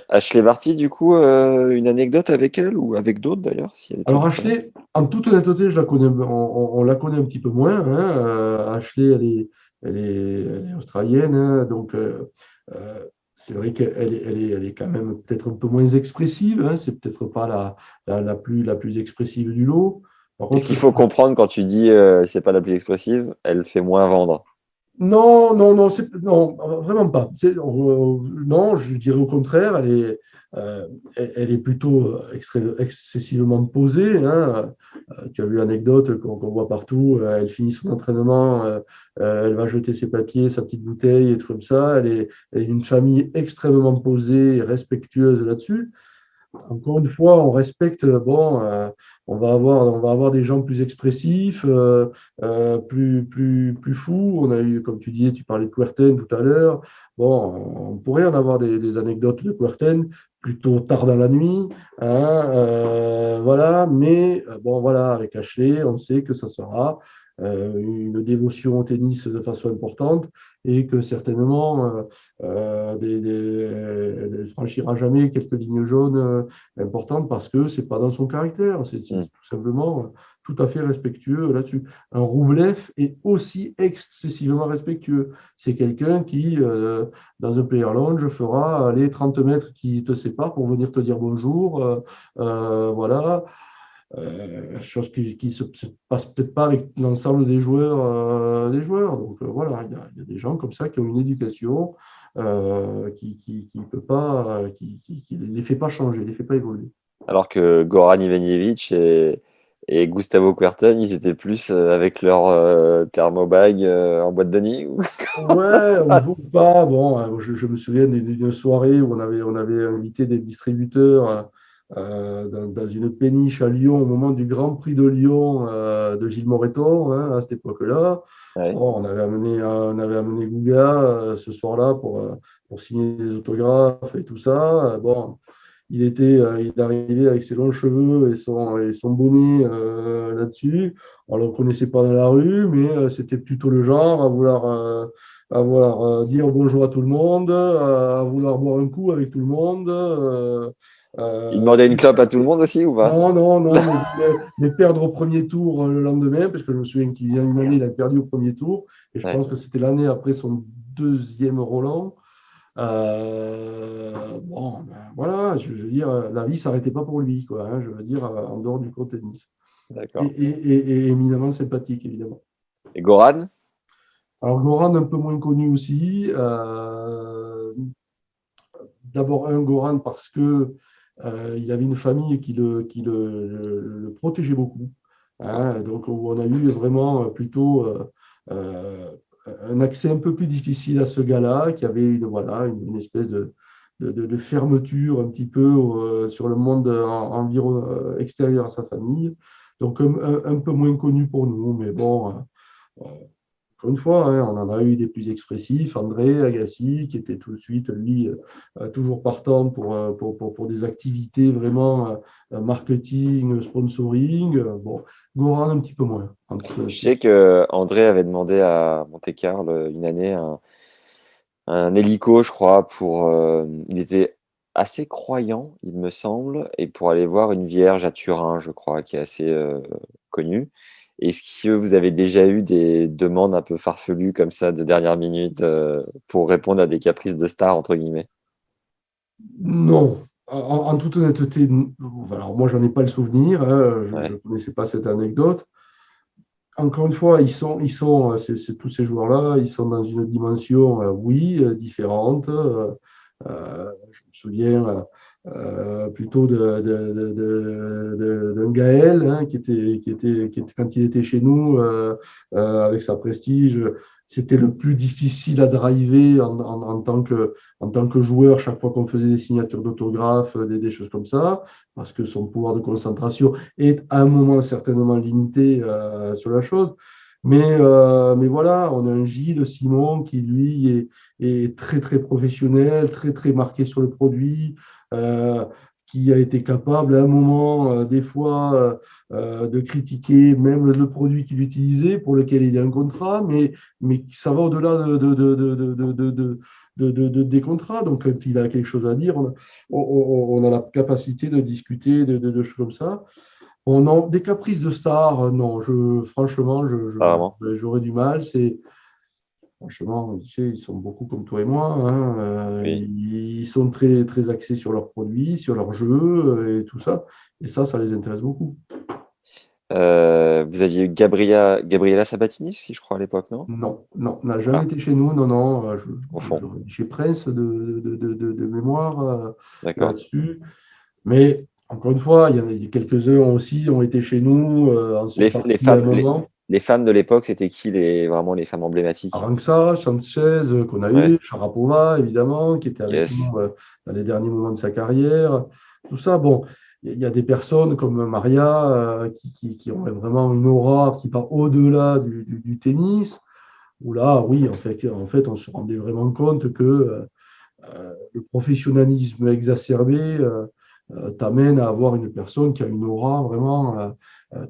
S5: Ashley Barty, du coup, une anecdote avec elle ou avec d'autres d'ailleurs?
S6: Alors, Ashley, en toute honnêteté, on la connaît un petit peu moins. Hein. Ashley, elle est australienne, hein, donc c'est vrai qu'elle est quand même peut-être un peu moins expressive. Hein. C'est peut-être pas la plus expressive du lot.
S5: Est-ce qu'il faut comprendre quand tu dis c'est pas la plus expressive, elle fait moins vendre?
S6: Non, vraiment pas. Non, je dirais au contraire, elle est plutôt excessivement posée. Hein. Tu as vu l'anecdote qu'on voit partout. Elle finit son entraînement, elle va jeter ses papiers, sa petite bouteille et tout comme ça. Elle est d'une famille extrêmement posée et respectueuse là-dessus. Encore une fois, on respecte. On va avoir des gens plus expressifs, plus fous. On a eu, comme tu disais, tu parlais de Kuerten tout à l'heure. Bon, on pourrait en avoir des anecdotes de Kuerten plutôt tard dans la nuit. Hein, voilà. Mais bon, voilà, avec Ashley, on sait que ça sera une dévotion au tennis de façon importante et que certainement elle ne franchira jamais quelques lignes jaunes importantes parce que ce n'est pas dans son caractère. C'est tout simplement tout à fait respectueux là-dessus. Un Roublev est aussi excessivement respectueux. C'est quelqu'un qui, dans un player lounge, fera les 30 mètres qui te séparent pour venir te dire bonjour. Voilà. Chose qui ne se passe peut-être pas avec l'ensemble des joueurs. Donc voilà, il y a des gens comme ça qui ont une éducation qui peut pas, qui les fait pas changer, les fait pas évoluer.
S5: Alors que Goran Ivanisevic et Gustavo Kuerten, ils étaient plus avec leur thermobag en boîte de nuit.
S6: Ouais, on ne voit pas. Bon, je me souviens d'une soirée où on avait invité des distributeurs. Dans une péniche à Lyon au moment du Grand Prix de Lyon de Gilles Moreton, hein, à cette époque-là. Ouais. Bon, on avait amené Gouga ce soir-là pour signer des autographes et tout ça. Bon, il est arrivé avec ses longs cheveux et son bonnet là-dessus. On ne le connaissait pas dans la rue, mais c'était plutôt le genre à vouloir dire bonjour à tout le monde, à vouloir boire un coup avec tout le monde.
S5: Il demandait une clope à tout le monde aussi ou pas?
S6: Non, mais perdre au premier tour le lendemain, parce que je me souviens qu'il y a une année, il a perdu au premier tour, et je
S5: Ouais.
S6: pense que c'était l'année après son deuxième Roland. Bon, ben, voilà, je veux dire, la vie ne s'arrêtait pas pour lui, quoi, hein, je veux dire, en dehors du court tennis.
S5: D'accord.
S6: Et éminemment sympathique, évidemment.
S5: Et Goran?
S6: Alors, Goran, un peu moins connu aussi. D'abord, Goran, parce que il avait une famille qui le protégeait beaucoup. Hein, donc, on a eu vraiment plutôt un accès un peu plus difficile à ce gars-là, qui avait voilà, une espèce de fermeture un petit peu sur le monde extérieur à sa famille. Donc, un peu moins connu pour nous, mais bon. Encore une fois, hein, on en a eu des plus expressifs, André Agassi, qui était tout de suite, lui, toujours partant pour des activités vraiment marketing, sponsoring. Bon, Goran, un petit peu moins.
S5: Je sais que André avait demandé à Monte-Carlo une année un hélico, je crois, il était assez croyant, il me semble, et pour aller voir une vierge à Turin, je crois, qui est assez connue. Est-ce que vous avez déjà eu des demandes un peu farfelues comme ça de dernière minute pour répondre à des caprices de star, entre guillemets?
S6: Non. En toute honnêteté, alors moi, j'en ai pas le souvenir. Hein, je
S5: Ouais.
S6: ne connaissais pas cette anecdote. Encore une fois, tous ces joueurs-là, ils sont dans une dimension, oui, différente. Je me souviens plutôt d'un Gaël, hein, quand il était chez nous, avec sa prestige, c'était le plus difficile à driver en tant que joueur chaque fois qu'on faisait des signatures d'autographes, des choses comme ça, parce que son pouvoir de concentration est à un moment certainement limité sur la chose. Mais voilà, on a un Gilles Simon qui, lui, est très, très professionnel, très, très marqué sur le produit, qui a été capable à un moment, des fois, de critiquer même le produit qu'il utilisait, pour lequel il y a un contrat, mais ça va au-delà des contrats. Donc, quand il a quelque chose à dire, on a la capacité de discuter de choses comme ça. Des caprices de star, non, franchement,
S5: Pas vraiment.
S6: j'aurais du mal. Franchement, tu sais, ils sont beaucoup comme toi et moi. Hein,
S5: Oui.
S6: ils sont très, très axés sur leurs produits, sur leurs jeux et tout ça. Et ça les intéresse beaucoup.
S5: Vous aviez eu Gabriela Sabatini, si je crois, à l'époque, non?
S6: Non, n'a jamais
S5: Ah,
S6: été chez nous. Non,
S5: au fond.
S6: chez Prince de mémoire
S5: D'accord.
S6: là-dessus. Mais encore une fois, il y a quelques-uns aussi ont été chez nous, en sont
S5: Les
S6: partis à un
S5: femmes,
S6: moment.
S5: les femmes de l'époque, c'était qui vraiment les femmes emblématiques?
S6: Aranxa, Sanchez, qu'on a
S5: Ouais.
S6: eu, Sharapova, évidemment, qui était avec
S5: Yes.
S6: nous dans les derniers moments de sa carrière. Tout ça, bon, il y a des personnes comme Maria qui ont vraiment une aura qui part au-delà du tennis, où là, oui, en fait, on se rendait vraiment compte que le professionnalisme exacerbé t'amène à avoir une personne qui a une aura vraiment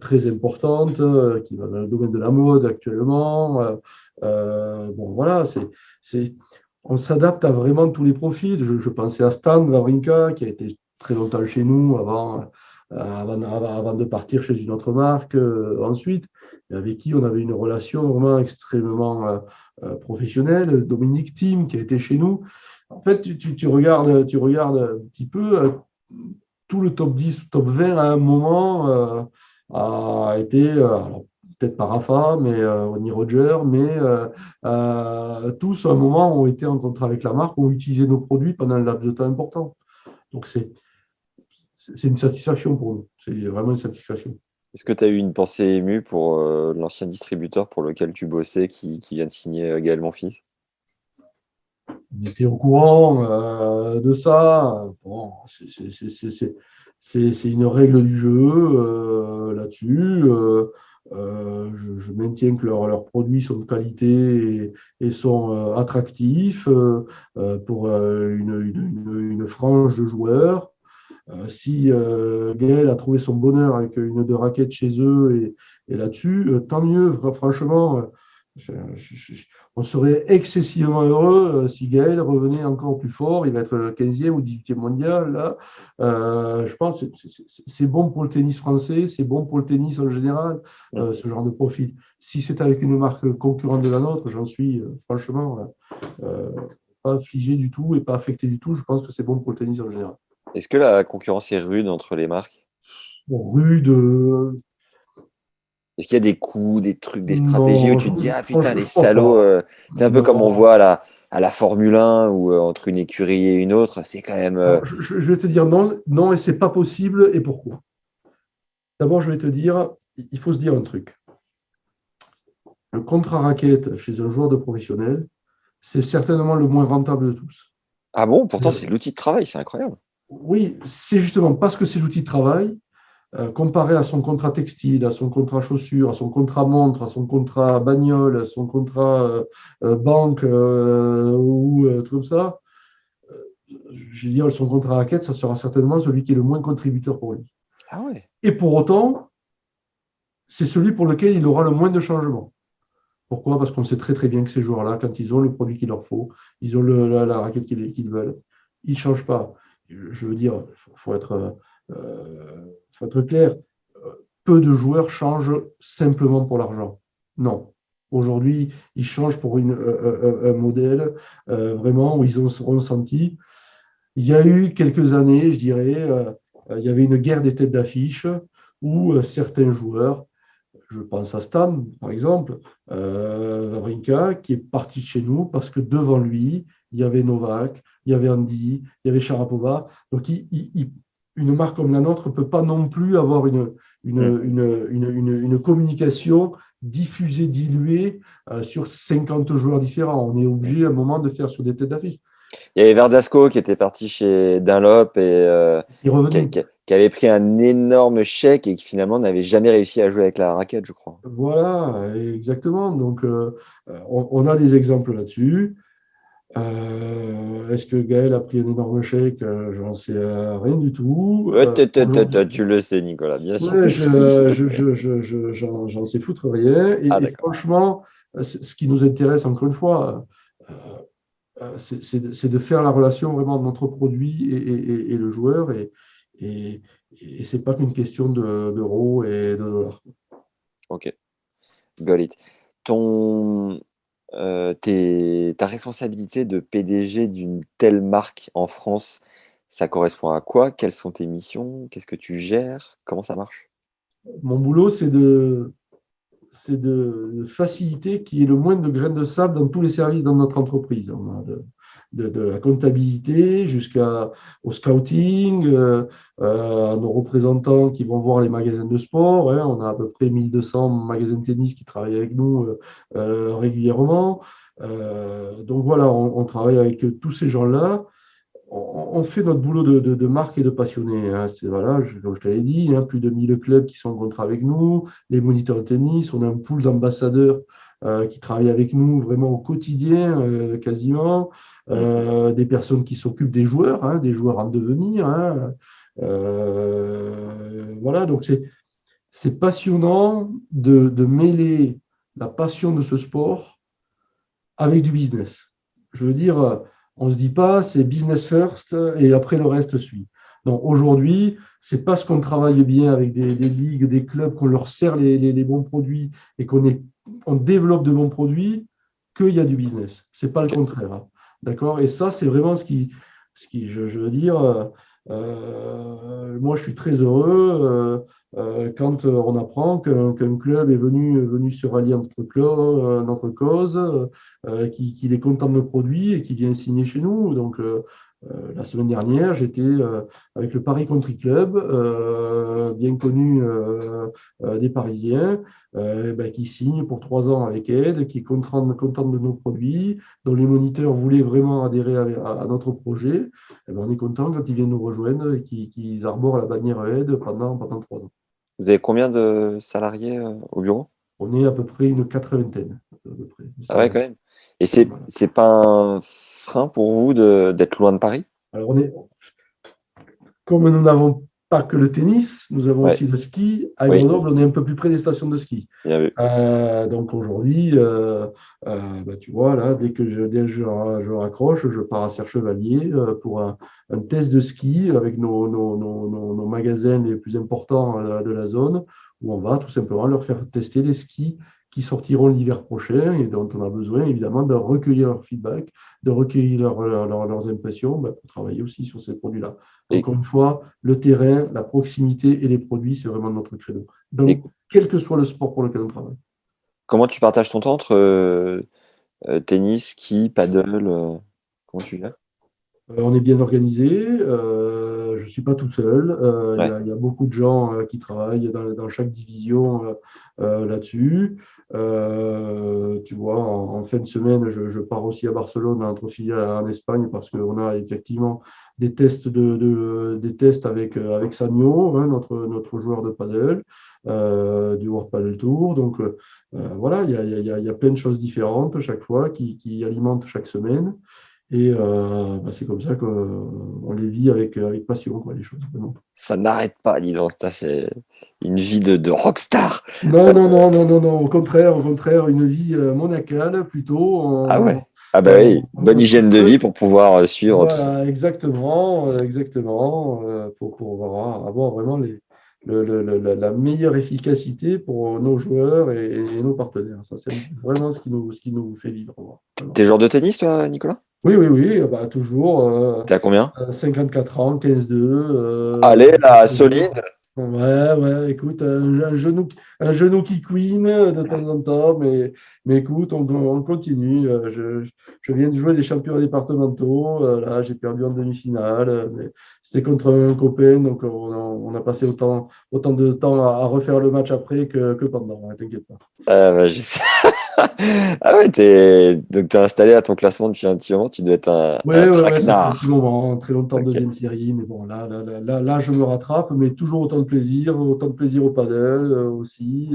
S6: très importante, qui va dans le domaine de la mode actuellement. Bon, voilà, on s'adapte à vraiment tous les profils. Je pensais à Stan Wawrinka, qui a été très longtemps chez nous avant de partir chez une autre marque ensuite, et avec qui on avait une relation vraiment extrêmement professionnelle. Dominique Thiem, qui a été chez nous. En fait, tu regardes un petit peu tout le top 10, top 20 à un moment a été, alors, peut-être pas Rafa, mais ni Roger, mais tous à un moment ont été en contrat avec la marque, ont utilisé nos produits pendant un laps de temps important. Donc c'est une satisfaction pour nous. C'est vraiment une satisfaction.
S5: Est-ce que tu as eu une pensée émue pour l'ancien distributeur pour lequel tu bossais qui vient de signer Gaël Monfils?
S6: On était au courant de ça. Bon, c'est une règle du jeu là-dessus. Je maintiens que leurs produits sont de qualité et sont attractifs pour une frange de joueurs. Si Gaël a trouvé son bonheur avec une de raquettes chez eux et là-dessus, tant mieux. Franchement, On serait excessivement heureux si Gaël revenait encore plus fort. Il va être 15e ou 18e mondial. Là. Je pense que c'est bon pour le tennis français, c'est bon pour le tennis en général, ce genre de profil. Si c'est avec une marque concurrente de la nôtre, j'en suis franchement pas figé du tout et pas affecté du tout. Je pense que c'est bon pour le tennis en général.
S5: Est-ce que la concurrence est rude entre les marques?
S6: Bon, rude.
S5: Est-ce qu'il y a des coups, des trucs, des stratégies où tu te dis ah putain les
S6: je pense
S5: salauds, c'est un peu comme on
S6: Non.
S5: voit à la Formule 1 ou entre une écurie et une autre, c'est quand même.
S6: Je vais te dire non, non, et c'est pas possible. Et pourquoi? D'abord, je vais te dire, il faut se dire un truc. Le contrat raquette chez un joueur de professionnel, c'est certainement le moins rentable de tous.
S5: Ah bon, pourtant c'est l'outil de travail, c'est incroyable.
S6: Oui, c'est justement parce que c'est l'outil de travail, comparé à son contrat textile, à son contrat chaussures, à son contrat montre, à son contrat bagnole, à son contrat banque ou truc comme ça, je veux dire, son contrat raquette, ça sera certainement celui qui est le moins contributeur pour lui.
S5: Ah ouais.
S6: Et pour autant, c'est celui pour lequel il aura le moins de changements. Pourquoi? Parce qu'on sait très très bien que ces joueurs-là, quand ils ont le produit qu'il leur faut, ils ont la raquette qu'ils veulent, ils ne changent pas. Je veux dire, il faut être clair, peu de joueurs changent simplement pour l'argent. Non. Aujourd'hui, ils changent pour un modèle vraiment où ils ont ressenti. Il y a eu quelques années, je dirais, il y avait une guerre des têtes d'affiche où certains joueurs, je pense à Stan, par exemple, Wawrinka, qui est parti de chez nous parce que devant lui, il y avait Novak, il y avait Andy, il y avait Sharapova. Donc, une marque comme la nôtre ne peut pas non plus avoir une communication diffusée, diluée sur 50 joueurs différents. On est obligé à un moment de faire sur des têtes d'affiche.
S5: Il y avait Verdasco qui était parti chez Dunlop et qui avait pris un énorme chèque et qui finalement n'avait jamais réussi à jouer avec la raquette, je crois.
S6: Voilà, exactement. Donc, on a des exemples là-dessus. Est-ce que Gaël a pris un énorme chèque? J'en sais rien du tout.
S5: Tu le sais, Nicolas, bien sûr.
S6: Ouais, j'en sais foutre rien. Et franchement, ce qui nous intéresse, encore une fois, c'est de faire la relation vraiment de notre produit et le joueur. Et ce n'est pas qu'une question d'euros et de dollars.
S5: Ok, got it. Ta responsabilité de PDG d'une telle marque en France, ça correspond à quoi? Quelles sont tes missions? Qu'est-ce que tu gères? Comment ça marche?
S6: Mon boulot, c'est de faciliter qu'il y ait le moins de graines de sable dans tous les services dans notre entreprise. On a de la comptabilité jusqu'au scouting, à nos représentants qui vont voir les magasins de sport. On a à peu près 1200 magasins de tennis qui travaillent avec nous régulièrement. Donc voilà, on travaille avec tous ces gens-là. On fait notre boulot de marque et de passionné. Voilà, comme je t'avais dit, plus de 1000 clubs qui sont en contrat avec nous, les moniteurs de tennis, on a un pool d'ambassadeurs qui travaillent avec nous vraiment au quotidien, quasiment, des personnes qui s'occupent des joueurs en devenir. Voilà, donc c'est passionnant de mêler la passion de ce sport avec du business. Je veux dire, on ne se dit pas c'est business first et après le reste suit. Donc aujourd'hui, c'est parce qu'on travaille bien avec des ligues, des clubs, qu'on leur sert les bons produits et on développe de bons produits qu'il y a du business. Ce n'est pas le contraire. D'accord? Et ça, c'est vraiment ce qui je veux dire, moi je suis très heureux quand on apprend qu'un club est venu se rallier à notre cause, qu'il est content de nos produits et qu'il vient signer chez nous. Donc, la semaine dernière, j'étais avec le Paris Country Club, bien connu des Parisiens, qui signe pour 3 ans avec Ed, qui est content de nos produits, dont les moniteurs voulaient vraiment adhérer à notre projet. On est content quand ils viennent nous rejoindre et qu'ils arborent la bannière Ed pendant 3 ans.
S5: Vous avez combien de salariés au bureau?
S6: On est à peu près une 80aine.
S5: Ah ouais, quand même. Et c'est pas un frein pour vous d'être loin de Paris?
S6: Alors, comme nous n'avons pas que le tennis, nous avons
S5: Ouais.
S6: aussi le ski. À
S5: Oui.
S6: Grenoble, on est un peu plus près des stations de ski.
S5: Bien vu.
S6: Donc aujourd'hui, tu vois, là, dès que je raccroche, je pars à Serre-Chevalier pour un test de ski avec nos magasins les plus importants de la zone, où on va tout simplement leur faire tester les skis qui sortiront l'hiver prochain et dont on a besoin évidemment de recueillir leur feedback, de recueillir leurs impressions pour travailler aussi sur ces produits-là.
S5: Et,
S6: Encore une fois, le terrain, la proximité et les produits, c'est vraiment notre credo.
S5: et
S6: Donc, quel que soit le sport pour lequel on travaille.
S5: comment tu partages ton temps entre tennis, ski, paddle, comment tu gères?
S6: On est bien organisé. Je ne suis pas tout seul.
S5: Ouais.
S6: Il y a beaucoup de gens qui travaillent dans chaque division là-dessus. Tu vois, en fin de semaine, je pars aussi à Barcelone, à notre filiale en Espagne, parce qu'on a effectivement des tests, des tests avec Sanyo, hein, notre joueur de paddle, du World Paddle Tour. Donc voilà, il y a plein de choses différentes chaque fois qui alimentent chaque semaine. Et c'est comme ça qu'on les vit avec passion, quoi, les choses. Vraiment.
S5: Ça n'arrête pas, dis donc. Ça, c'est une vie de rockstar.
S6: Non. Au contraire, une vie monacale plutôt.
S5: Ah ouais. Ah bah oui, bonne hygiène de vie pour pouvoir suivre tout ça.
S6: Voilà, exactement, pour avoir vraiment la meilleure efficacité pour nos joueurs et nos partenaires. Ça, c'est vraiment ce qui nous fait vivre. Voilà.
S5: T'es joueur de tennis, toi, Nicolas?
S6: Oui, bah, toujours.
S5: T'es à combien?
S6: 54 ans, 15-2.
S5: Allez, là, solide.
S6: Ouais, écoute, un genou qui couine de temps en temps, mais écoute, on continue. Je viens de jouer les championnats départementaux. Là, j'ai perdu en demi-finale, mais c'était contre un copain, donc on a passé autant de temps à refaire le match après que pendant, hein, t'inquiète pas.
S5: Bah, je sais. Ah ouais, donc t'es installé à ton classement depuis un petit moment, tu dois être un
S6: Ouais, ça fait un
S5: traquenard.
S6: petit moment, très longtemps
S5: Ok.
S6: deuxième série, mais bon, là, je me rattrape, mais toujours autant de plaisir au paddle aussi.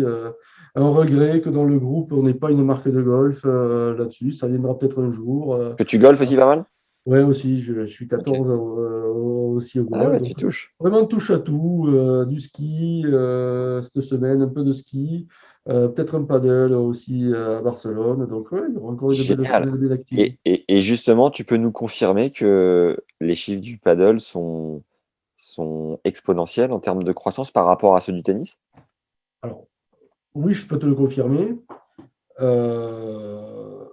S6: Un regret que dans le groupe, on n'ait pas une marque de golf là-dessus, ça viendra peut-être un jour.
S5: Que tu golfes aussi pas mal?
S6: Ouais, aussi, je suis 14
S5: Ok.
S6: aussi au
S5: Ah
S6: golf,
S5: ouais,
S6: donc
S5: tu touches.
S6: vraiment touche à tout, du ski cette semaine, un peu de ski, peut-être un paddle aussi à Barcelone, donc ouais, il y aura encore
S5: Génial.
S6: une belle activité.
S5: Et justement, tu peux nous confirmer que les chiffres du paddle sont exponentiels en termes de croissance par rapport à ceux du tennis?
S6: Alors, oui, je peux te le confirmer. Euh,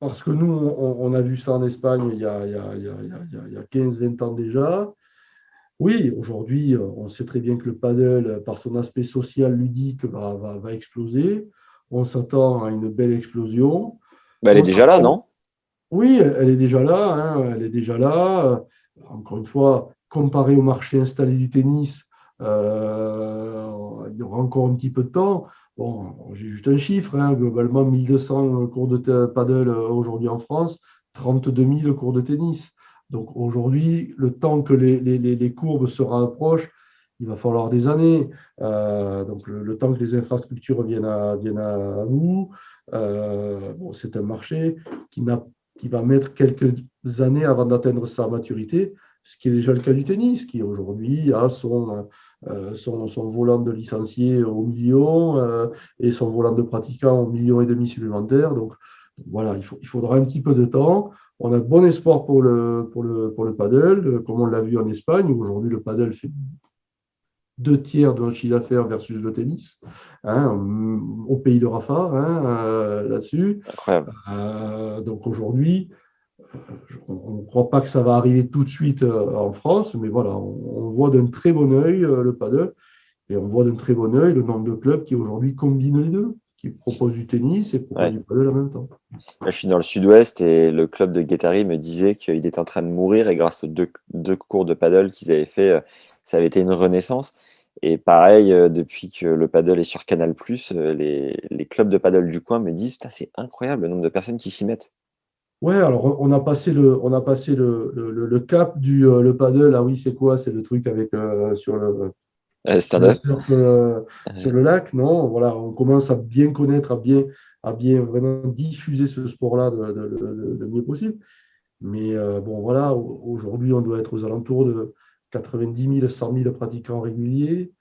S6: Parce que nous, on a vu ça en Espagne il y a 15-20 ans déjà. Oui, aujourd'hui, on sait très bien que le paddle, par son aspect social ludique, va exploser. On s'attend à une belle explosion.
S5: Bah, elle est
S6: On
S5: déjà là,
S6: s'attend-
S5: non?
S6: Oui, elle est déjà là, hein, elle est déjà là. Encore une fois, comparé au marché installé du tennis, il y aura encore un petit peu de temps. Bon, j'ai juste un chiffre, hein, globalement 1200 cours de paddle aujourd'hui en France, 32 000 cours de tennis. Donc aujourd'hui, le temps que les courbes se rapprochent, il va falloir des années. Donc le temps que les infrastructures viennent à bout. Bon, c'est un marché qui va mettre quelques années avant d'atteindre sa maturité, ce qui est déjà le cas du tennis, qui aujourd'hui a son volant de licenciés au million et son volant de pratiquants au million et demi supplémentaire. Donc voilà, il faudra un petit peu de temps. On a bon espoir pour le paddle, comme on l'a vu en Espagne, où aujourd'hui le paddle fait 2 tiers de notre chiffre d'affaires versus le tennis, hein, au pays de Rafa, hein, là-dessus.
S5: Incroyable.
S6: Donc aujourd'hui, on ne croit pas que ça va arriver tout de suite en France, mais voilà, on voit d'un très bon œil le paddle et on voit d'un très bon œil le nombre de clubs qui aujourd'hui combinent les deux, qui proposent du tennis et proposent du paddle en même temps.
S5: Là, je suis dans le sud-ouest et le club de Guattari me disait qu'il était en train de mourir et grâce aux deux cours de paddle qu'ils avaient fait, ça avait été une renaissance. Et pareil, depuis que le paddle est sur Canal+, les clubs de paddle du coin me disent, putain, c'est incroyable le nombre de personnes qui s'y mettent.
S6: Ouais, alors on a passé le cap du le paddle. Ah oui, c'est quoi? C'est le truc avec sur le
S5: Stand-up.
S6: surf sur le lac, non? Voilà, on commence à bien connaître, à bien vraiment diffuser ce sport-là le mieux possible. Mais bon, voilà, aujourd'hui, on doit être aux alentours de 90 000, 100 000 pratiquants réguliers.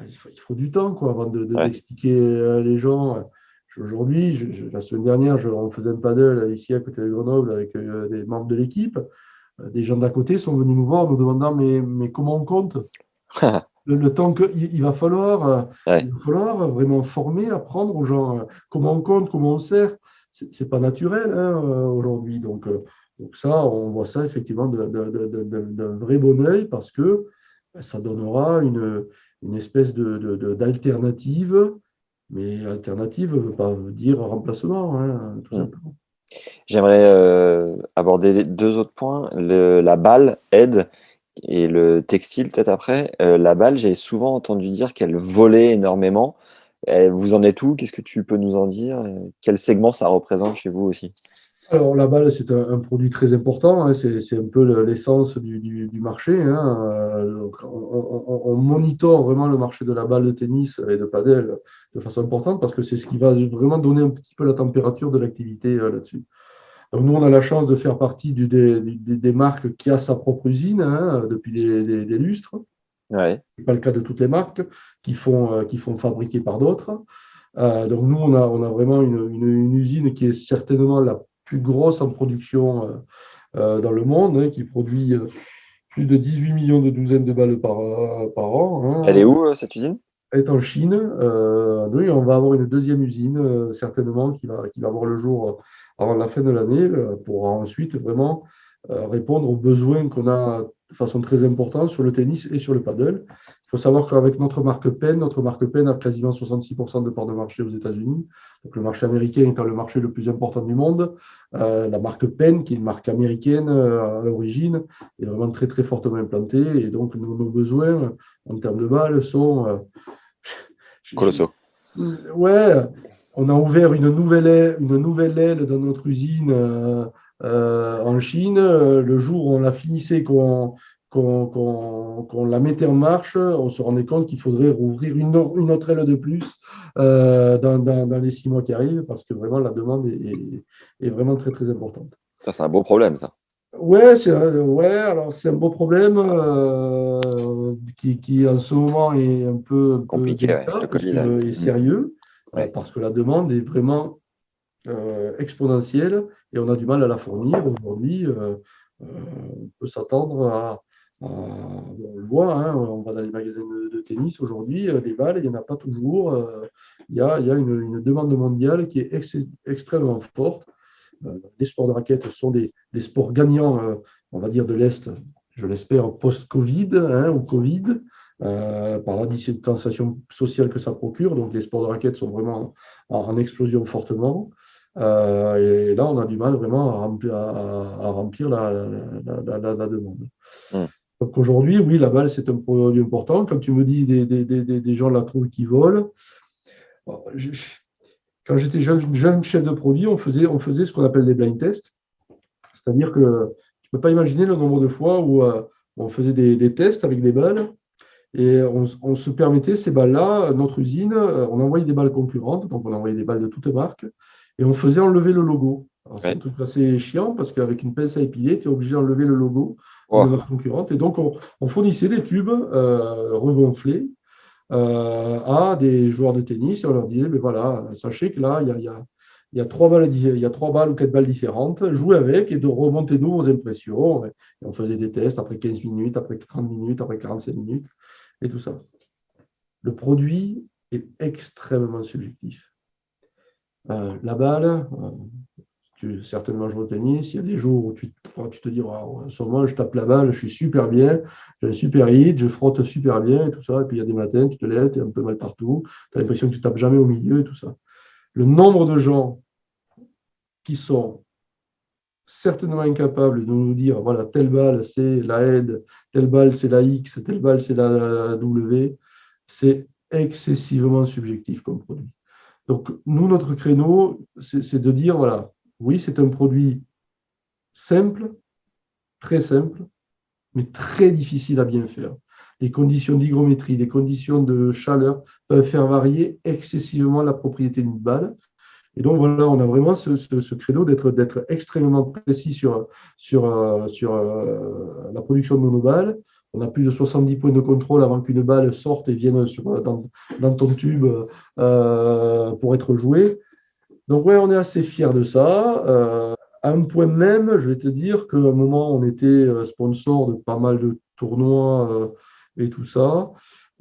S6: Il faut du temps quoi, avant d'expliquer les gens. Aujourd'hui, la semaine dernière, on faisait un paddle ici à côté de Grenoble avec des membres de l'équipe. Des gens d'à côté sont venus nous voir en nous demandant mais comment on compte le temps qu'il va falloir vraiment former, apprendre aux gens comment on compte, comment on sert. C'est pas naturel aujourd'hui. Donc ça, on voit ça effectivement d'un vrai bon œil parce que ça donnera une espèce d'alternative. Mais alternative ne veut pas dire remplacement, tout simplement.
S5: J'aimerais aborder les 2 autres points. La balle aide et le textile peut-être après. La balle, j'ai souvent entendu dire qu'elle volait énormément. Vous en êtes où? Qu'est-ce que tu peux nous en dire? Quel segment ça représente chez vous aussi?
S6: Alors, la balle, c'est un produit très important. C'est un peu l'essence du marché. Donc, on monitore vraiment le marché de la balle de tennis et de padel de façon importante parce que c'est ce qui va vraiment donner un petit peu la température de l'activité là-dessus. Donc, nous, on a la chance de faire partie des marques qui a sa propre usine depuis des lustres.
S5: Ouais.
S6: Ce n'est pas le cas de toutes les marques qui font fabriquer par d'autres. Donc, nous, on a vraiment une usine qui est certainement la plus grosse en production dans le monde, qui produit plus de 18 millions de douzaines de balles par an.
S5: Elle est où cette usine?
S6: Elle est en Chine. Oui, on va avoir une deuxième usine, certainement, qui va voir le jour avant la fin de l'année, pour ensuite vraiment répondre aux besoins qu'on a de façon très importante sur le tennis et sur le paddle. Il faut savoir qu'avec notre marque Penn a quasiment 66% de part de marché aux États-Unis. Donc le marché américain étant le marché le plus important du monde, la marque Penn, qui est une marque américaine à l'origine, est vraiment très très fortement implantée. Et donc nos besoins en termes de balles sont
S5: colossaux.
S6: Ouais, on a ouvert une nouvelle aile dans notre usine en Chine. Le jour où on la finissait, qu'on la mettait en marche, on se rendait compte qu'il faudrait rouvrir une autre aile de plus dans les 6 mois qui arrivent parce que vraiment la demande est vraiment très très importante.
S5: Ça, c'est un beau problème, ça.
S6: Alors c'est un beau problème qui en ce moment est un peu
S5: compliqué,
S6: délicat, et sérieux, parce que la demande est vraiment exponentielle et on a du mal à la fournir. Aujourd'hui, on peut s'attendre on le voit, on va dans les magasins de tennis aujourd'hui, les balles, il n'y en a pas toujours. Il y a une demande mondiale qui est extrêmement forte. Les sports de raquettes sont des sports gagnants, on va dire, de l'Est, je l'espère, post-Covid ou Covid, par la distanciation sociale que ça procure. Donc, les sports de raquettes sont vraiment en explosion fortement. Et là, on a du mal vraiment à remplir la demande. Donc, aujourd'hui, oui, la balle, c'est un produit important. Quand tu me dis des gens la trouvent qui volent, quand j'étais jeune chef de produit, on faisait ce qu'on appelle des blind tests. C'est-à-dire que tu ne peux pas imaginer le nombre de fois où on faisait des tests avec des balles et on se permettait ces balles-là, notre usine, on envoyait des balles concurrentes, donc on envoyait des balles de toutes marques et on faisait enlever le logo. Alors, c'est un truc assez chiant parce qu'avec une pince à épiler, tu es obligé d'enlever le logo de notre concurrente. Et donc, on fournissait des tubes regonflés à des joueurs de tennis et on leur disait, mais voilà, sachez que là, il y a 3 balles ou 4 balles différentes, jouez avec et remontez-nous vos impressions. Et on faisait des tests après 15 minutes, après 30 minutes, après 45 minutes et tout ça. Le produit est extrêmement subjectif. La balle, tu certainement joues au tennis, il y a des jours où tu te dis, en ce moment, je tape la balle, je suis super bien, j'ai un super hit, je frotte super bien et tout ça. Et puis il y a des matins, tu te lèves, tu es un peu mal partout, tu as l'impression que tu tapes jamais au milieu et tout ça. Le nombre de gens qui sont certainement incapables de nous dire, voilà, telle balle, c'est la head, telle balle, c'est la X, telle balle, c'est la W, c'est excessivement subjectif comme produit. Donc, nous, notre créneau, c'est de dire, voilà, oui, c'est un produit simple, très simple, mais très difficile à bien faire. Les conditions d'hygrométrie, les conditions de chaleur peuvent faire varier excessivement la propriété d'une balle. Et donc voilà, on a vraiment ce credo d'être extrêmement précis sur la production de nos balles. On a plus de 70 points de contrôle avant qu'une balle sorte et vienne dans ton tube pour être jouée. Donc ouais, on est assez fiers de ça. À un point même, je vais te dire qu'à un moment, on était sponsor de pas mal de tournois et tout ça.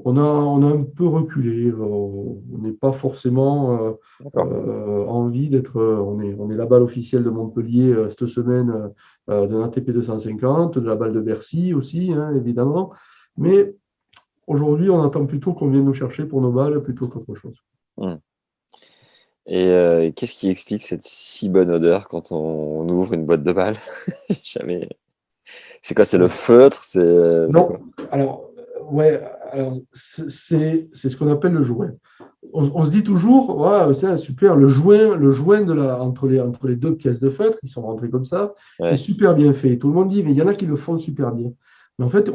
S6: On a un peu reculé. On n'est pas forcément envie d'être. On est la balle officielle de Montpellier cette semaine de l'ATP 250, de la balle de Bercy aussi, hein, évidemment. Mais aujourd'hui, on attend plutôt qu'on vienne nous chercher pour nos balles plutôt qu'autre chose.
S5: Et qu'est-ce qui explique cette si bonne odeur quand on ouvre une boîte de balles? Jamais. C'est quoi? C'est le feutre? C'est
S6: Non.
S5: quoi?
S6: Alors, ouais, alors c'est ce qu'on appelle le joint. On se dit toujours, ouais, c'est super, le joint entre les deux pièces de feutre, ils sont rentrés comme ça,
S5: Ouais.
S6: est super bien fait. Tout le monde dit, mais il y en a qui le font super bien. Mais en fait,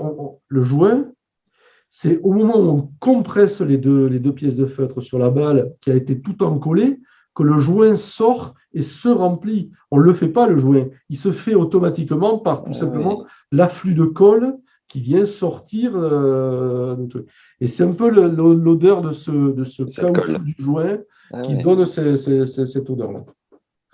S6: le joint, c'est au moment où on compresse les deux pièces de feutre sur la balle qui a été tout encollée, que le joint sort et se remplit. On ne le fait pas, le joint. Il se fait automatiquement par tout simplement l'afflux de colle qui vient sortir du truc. Et c'est un peu l'odeur de ce
S5: Cette
S6: caoutchouc
S5: colle.
S6: du joint qui
S5: Ouais.
S6: donne cette odeur-là.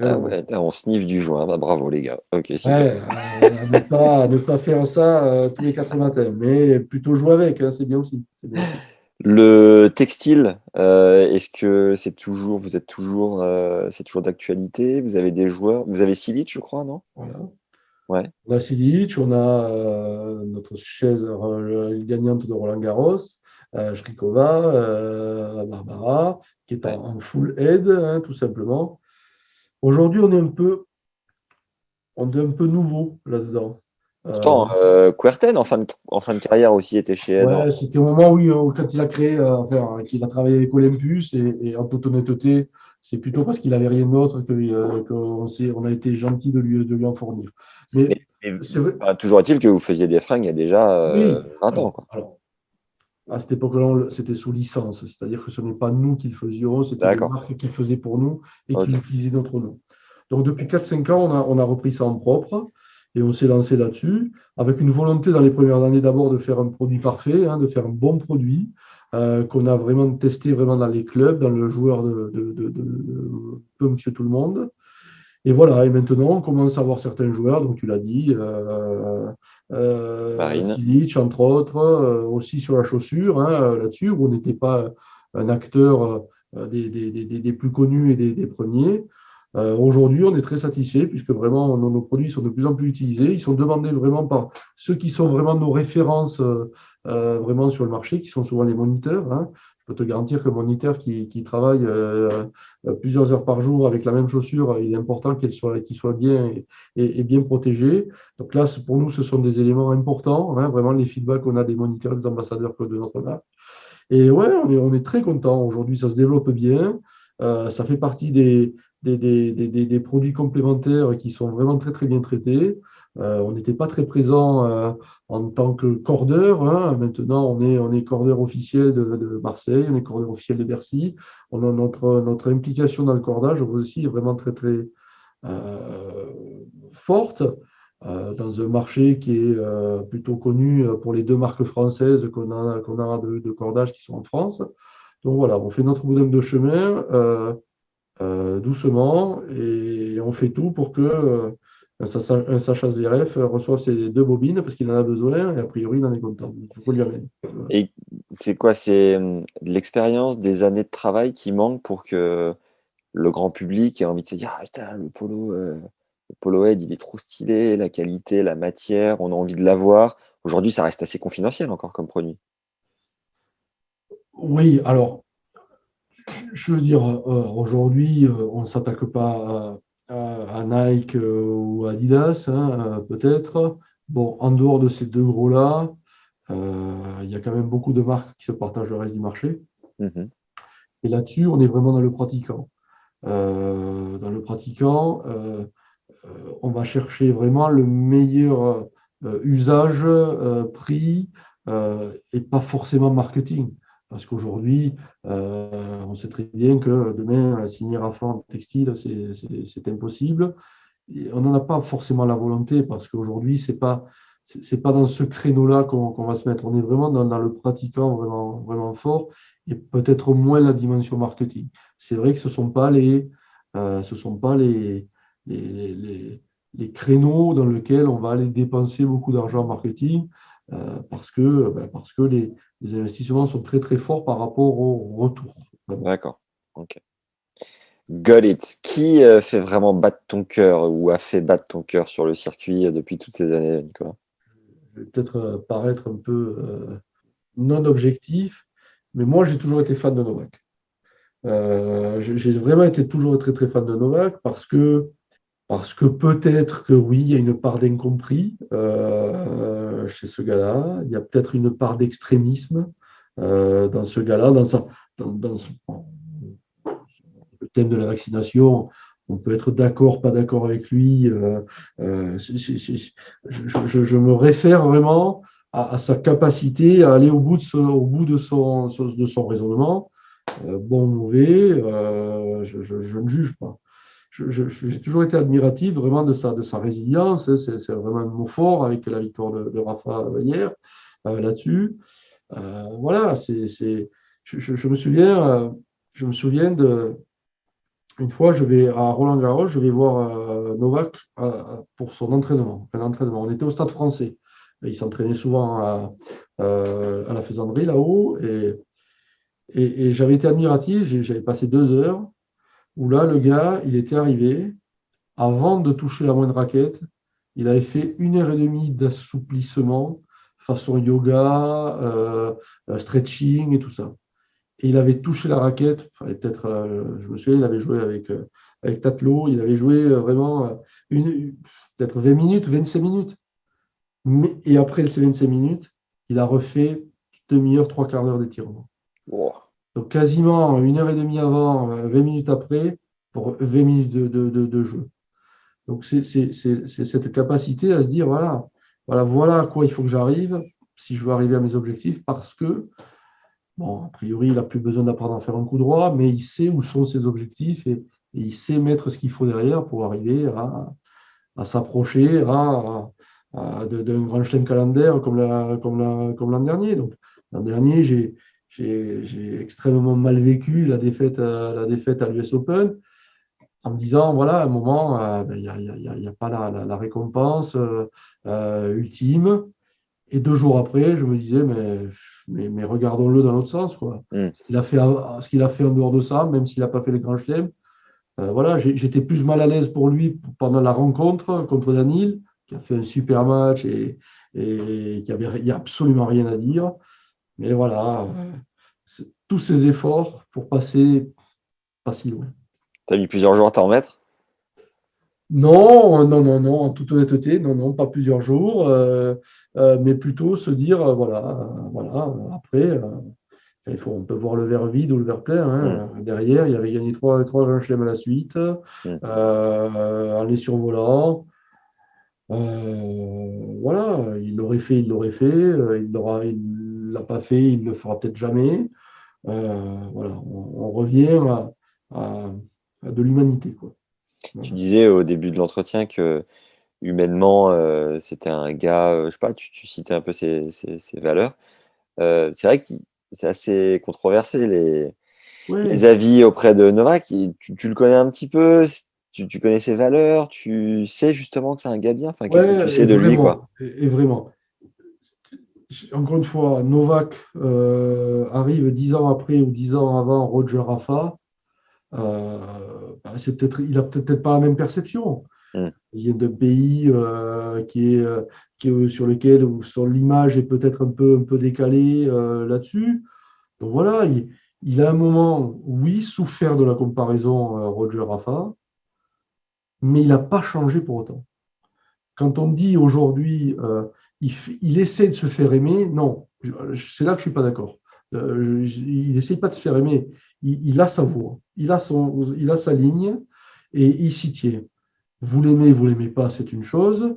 S5: Ah ouais, on sniffe du joint. Bah, bravo les gars. Ok, super.
S6: Ouais, ne pas faire ça tous les 4 matins, mais plutôt jouer avec, hein, c'est bien aussi. C'est bien aussi.
S5: Le textile, est-ce que c'est toujours d'actualité? Vous avez des joueurs, vous avez Silic, je crois, non?
S6: Voilà.
S5: Ouais.
S6: On a Silic, on a notre chaise gagnante de Roland Garros, Shrikova, Barbara, qui est en full aide, hein, tout simplement. Aujourd'hui, on est un peu nouveau là-dedans.
S5: Pourtant, Kuerten en fin de carrière aussi était chez Ed.
S6: Ouais, c'était au moment où quand il a créé, qu'il a travaillé avec Olympus et en toute honnêteté, c'est plutôt parce qu'il n'avait rien d'autre qu'on a été gentil de lui en fournir. Mais c'est vrai.
S5: Toujours est-il que vous faisiez des fringues il y a déjà
S6: Oui.
S5: 20 ans, quoi.
S6: Alors, à cette époque-là, c'était sous licence, c'est-à-dire que ce n'est pas nous qui le faisions, c'était des
S5: D'accord.
S6: marques qui le faisaient pour nous et
S5: Ok.
S6: qui utilisaient notre nom. Donc, depuis 4-5 ans, on a repris ça en propre et on s'est lancé là-dessus avec une volonté dans les premières années d'abord de faire un produit parfait, hein, de faire un bon produit qu'on a vraiment testé vraiment dans les clubs, dans le joueur de peu monsieur tout le monde. Et voilà, et maintenant, on commence à avoir certains joueurs, donc tu l'as dit,
S5: Marine.
S6: Silic, entre autres, aussi sur la chaussure, hein, là-dessus, où on n'était pas un acteur des plus connus et des premiers. Aujourd'hui, on est très satisfait puisque vraiment nos produits sont de plus en plus utilisés. Ils sont demandés vraiment par ceux qui sont vraiment nos références vraiment sur le marché, qui sont souvent les moniteurs, hein. Je peux te garantir que mon moniteur qui travaille plusieurs heures par jour avec la même chaussure, il est important qu'il soit bien et bien protégé. Donc là, pour nous, ce sont des éléments importants, hein, vraiment les feedbacks qu'on a des moniteurs, des ambassadeurs de notre marque. Et ouais, on est très content. Aujourd'hui, ça se développe bien. Ça fait partie des produits complémentaires qui sont vraiment très, très bien traités. On n'était pas très présent en tant que cordeur, hein. Maintenant, on est cordeur officiel de Marseille, on est cordeur officiel de Bercy. On a notre implication dans le cordage aussi est vraiment très, très forte dans un marché qui est plutôt connu pour les 2 marques françaises qu'on a de cordage qui sont en France. Donc voilà, on fait notre bonhomme de chemin doucement et on fait tout pour que un Sacha Zverev reçoive ses 2 bobines parce qu'il en a besoin et a priori il en est content. Il faut qu'on lui amène.
S5: Et c'est quoi? C'est de l'expérience, des années de travail qui manquent pour que le grand public ait envie de se dire: ah putain, le Polo Head, il est trop stylé, la qualité, la matière, on a envie de l'avoir. Aujourd'hui, ça reste assez confidentiel encore comme produit.
S6: Oui, alors, je veux dire, aujourd'hui, on ne s'attaque pas à Nike ou Adidas, hein, peut-être. Bon, en dehors de ces 2 gros-là, il y a quand même beaucoup de marques qui se partagent le reste du marché.
S5: Mhm.
S6: Et là-dessus, on est vraiment dans le pratiquant. Dans le pratiquant, on va chercher vraiment le meilleur usage, prix, et pas forcément marketing. Parce qu'aujourd'hui, on sait très bien que demain, signer Rafa en textile, c'est impossible. Et on n'en a pas forcément la volonté parce qu'aujourd'hui, c'est pas dans ce créneau-là qu'on va se mettre. On est vraiment dans le pratiquant vraiment, vraiment fort et peut-être moins la dimension marketing. C'est vrai que ce ne sont pas les créneaux dans lesquels on va aller dépenser beaucoup d'argent en marketing parce que les investissements sont très, très forts par rapport au retour.
S5: D'accord. Ok. Got it. Qui fait vraiment battre ton cœur ou a fait battre ton cœur sur le circuit depuis toutes ces années, Nicolas?
S6: Je vais peut-être paraître un peu non objectif, mais moi, j'ai toujours été fan de Novak. J'ai vraiment été toujours très, très fan de Novak parce que peut-être que oui, il y a une part d'incompris chez ce gars-là. Il y a peut-être une part d'extrémisme dans ce gars-là, le thème de la vaccination. On peut être d'accord, pas d'accord avec lui. Je me réfère vraiment à sa capacité à aller au bout de son raisonnement. Bon ou mauvais, je ne juge pas. J'ai toujours été admiratif vraiment de sa résilience. C'est vraiment un mot fort avec la victoire de Rafa hier là-dessus. Voilà, je me souviens une fois, je vais à Roland-Garros, je vais voir Novak pour son entraînement, un entraînement. On était au Stade Français. Il s'entraînait souvent à la Faisanderie là-haut et j'avais été admiratif. J'avais passé 2 heures où là, le gars, il était arrivé, avant de toucher la moindre raquette, il avait fait 1h30 d'assouplissement façon yoga, stretching et tout ça. Et il avait touché la raquette, peut-être, je me souviens, il avait joué avec Tatlo, il avait joué vraiment peut-être 20 minutes, 25 minutes. Et après ces 25 minutes, il a refait demi-heure, 3/4 d'heure d'étirement.
S5: Wow.
S6: Donc quasiment 1h30 avant, 20 minutes après, pour 20 minutes de jeu. Donc c'est cette capacité à se dire, voilà à quoi il faut que j'arrive si je veux arriver à mes objectifs, parce que, bon, a priori, il n'a plus besoin d'apprendre à faire un coup droit, mais il sait où sont ses objectifs et il sait mettre ce qu'il faut derrière pour arriver à s'approcher d'un grand chelem calendaire comme l'an dernier. Donc l'an dernier, j'ai extrêmement mal vécu la défaite à l'US Open en me disant, voilà, à un moment, il n'y a pas la récompense ultime. Et 2 jours après, je me disais, mais regardons-le dans l'autre sens, quoi. Ce qu'il a fait en dehors de ça, même s'il n'a pas fait le grand chelem. Voilà, j'étais plus mal à l'aise pour lui pendant la rencontre contre Daniil, qui a fait un super match et il n'y a absolument rien à dire. Mais voilà, tous ces efforts pour passer pas si loin.
S5: Tu as mis plusieurs jours à t'en remettre?
S6: Non, en toute honnêteté, non, pas plusieurs jours, mais plutôt se dire, voilà, après, on peut voir le verre vide ou le verre plein. Hein. Derrière, il avait gagné 3 grands chelems à la suite, en les survolant. Voilà, il l'aurait fait, il ne l'a pas fait, il ne le fera peut-être jamais. Voilà, on revient à de l'humanité, quoi.
S5: Tu disais au début de l'entretien que humainement, c'était un gars, je sais pas, tu citais un peu ses valeurs. C'est vrai que c'est assez controversé les avis auprès de Novak. Tu le connais un petit peu, tu connais ses valeurs, tu sais justement que c'est un gars bien. Enfin, qu'est-ce que tu sais de lui, quoi?
S6: Et vraiment. Encore une fois, Novak arrive 10 ans après ou 10 ans avant Roger Rafa. Il n'a peut-être pas la même perception. Il vient d'un pays sur lequel l'image est peut-être un peu décalée là-dessus. Donc voilà, il a un moment, oui, souffert de la comparaison Roger-Rafa, mais il n'a pas changé pour autant. Quand on dit aujourd'hui, il essaie de se faire aimer, non, c'est là que je ne suis pas d'accord. Il n'essaie pas de se faire aimer. Il a sa voix, il a sa ligne et il s'y tient. Vous l'aimez pas, c'est une chose.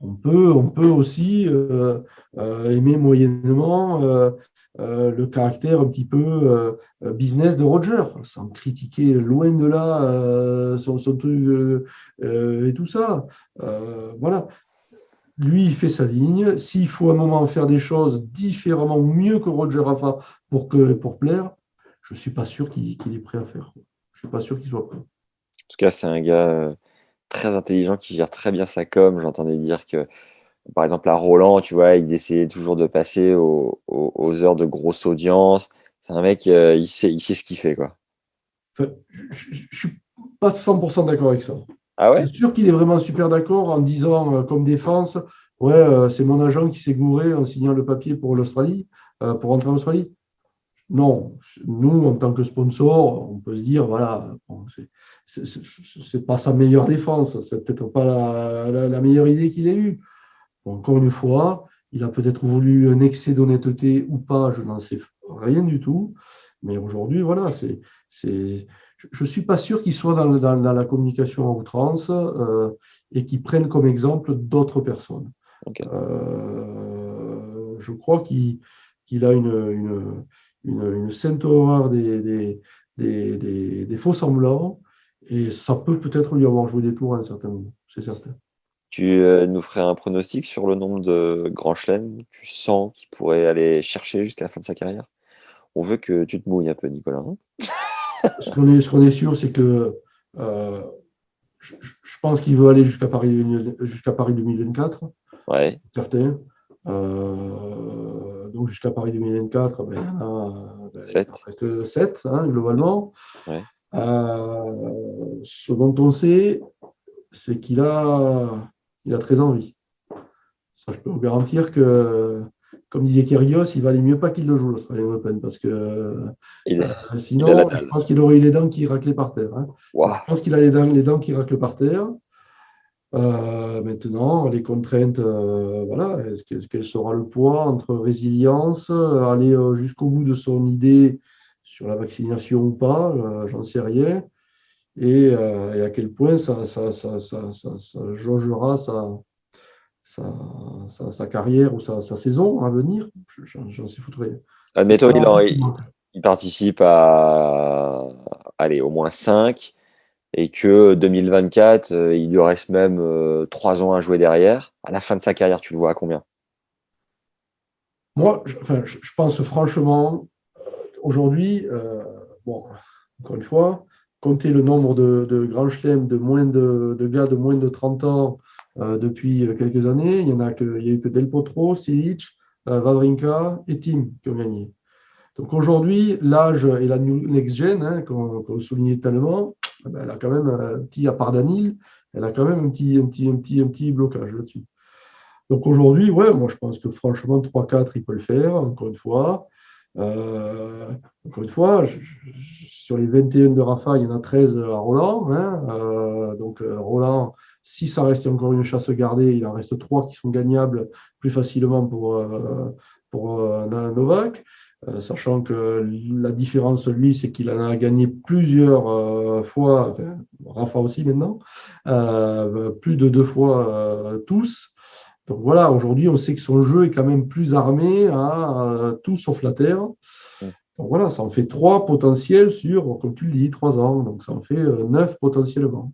S6: On peut aussi aimer moyennement le caractère un petit peu business de Roger, sans critiquer loin de là son truc et tout ça. Voilà. Lui, il fait sa ligne. S'il faut à un moment faire des choses différemment ou mieux que Roger Rafa pour plaire, je ne suis pas sûr qu'il est prêt à faire. Je ne suis pas sûr qu'il soit prêt.
S5: En tout cas, c'est un gars très intelligent qui gère très bien sa com. J'entendais dire que, par exemple, à Roland, tu vois, il essayait toujours de passer aux heures de grosse audience. C'est un mec, il sait ce qu'il fait, quoi.
S6: Enfin, je ne suis pas 100% d'accord avec ça.
S5: Ah ouais?
S6: C'est sûr qu'il est vraiment super d'accord en disant comme défense, ouais, c'est mon agent qui s'est gouré en signant le papier pour l'Australie, pour rentrer en Australie. Non, nous, en tant que sponsor, on peut se dire, voilà, bon, c'est pas sa meilleure défense, c'est peut-être pas la meilleure idée qu'il ait eue. Bon, encore une fois, il a peut-être voulu un excès d'honnêteté ou pas, je n'en sais rien du tout. Mais aujourd'hui, voilà, je ne suis pas sûr qu'il soit dans la communication à outrance et qu'il prenne comme exemple d'autres personnes.
S5: Okay.
S6: Je crois qu'il a une sainte horreur des faux semblants et ça peut-être lui avoir joué des tours à un certain moment, c'est certain.
S5: Tu nous ferais un pronostic sur le nombre de grands chelems tu sens qu'il pourrait aller chercher jusqu'à la fin de sa carrière? On veut que tu te mouilles un peu, Nicolas.
S6: Ce qu'on est sûr, c'est que je pense qu'il veut aller jusqu'à Paris 2024.
S5: Ouais.
S6: Certain. Donc jusqu'à Paris 2024, il y en a
S5: 7.
S6: presque 7 globalement.
S5: Ouais.
S6: Ce dont on sait, c'est qu'il a très envie. Ça, je peux vous garantir que, comme disait Kyrgios, il valait mieux pas qu'il le joue l'Australian Open parce que sinon, je pense qu'il aurait eu les dents qui raclaient par terre.
S5: Wow.
S6: Je pense qu'il a les dents qui raclent par terre. Maintenant, les contraintes, voilà, quel sera le poids entre résilience, aller jusqu'au bout de son idée sur la vaccination ou pas, j'en sais rien, et à quel point ça jaugera sa carrière ou sa saison à venir, j'en sais foutre rien.
S5: Admettons, il participe à au moins 5. Et que 2024, il lui reste même 3 ans à jouer derrière. À la fin de sa carrière, tu le vois à combien?
S6: Moi, je pense franchement, aujourd'hui, bon, encore une fois, compter le nombre de grands chelems de gars de moins de 30 ans depuis quelques années, il n'y a eu que Del Potro, Silic, Wawrinka et Thiem qui ont gagné. Donc aujourd'hui, l'âge et la next-gen, qu'on soulignait tellement, elle a quand même un petit, à part Danil, elle a quand même un petit blocage là-dessus. Donc aujourd'hui, ouais, moi je pense que franchement, 3-4, il peut le faire, encore une fois. Sur les 21 de Rafa, il y en a 13 à Roland. Donc Roland, si ça reste encore une chasse gardée, il en reste 3 qui sont gagnables plus facilement pour Novak. Sachant que la différence, lui, c'est qu'il en a gagné plusieurs fois, enfin, Rafa aussi maintenant, plus de 2 fois tous. Donc voilà, aujourd'hui, on sait que son jeu est quand même plus armé à tout sauf la terre. Donc voilà, ça en fait 3 potentiels sur, comme tu le dis, 3 ans. Donc ça en fait 9 potentiellement.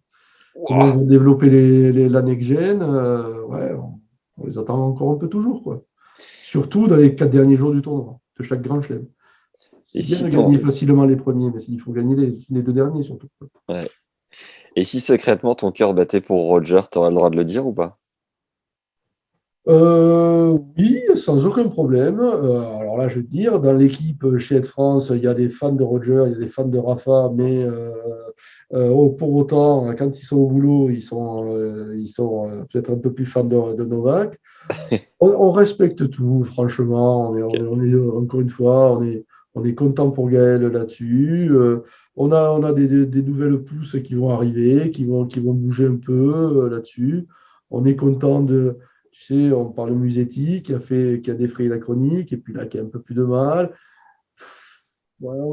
S6: Wow. Comment on va développer la next-gen on les attend encore un peu toujours, quoi. Surtout dans les 4 derniers jours du tournoi de chaque grand chelem. C'est bien de gagner facilement les premiers, mais il faut gagner les 2 derniers surtout.
S5: Ouais. Et si secrètement ton cœur battait pour Roger, tu auras le droit de le dire ou pas?
S6: Oui, sans aucun problème. Alors là, je vais te dire, dans l'équipe chez Aide France, il y a des fans de Roger, il y a des fans de Rafa, mais pour autant, quand ils sont au boulot, ils sont peut-être un peu plus fans de Novak. On respecte tout, franchement. On est encore une fois, on est content pour Gaël là-dessus. On a des nouvelles pousses qui vont arriver, qui vont bouger un peu là-dessus. On est content de, tu sais, on parle de Musetti qui a défrayé la chronique et puis là qui a un peu plus de mal. Voilà,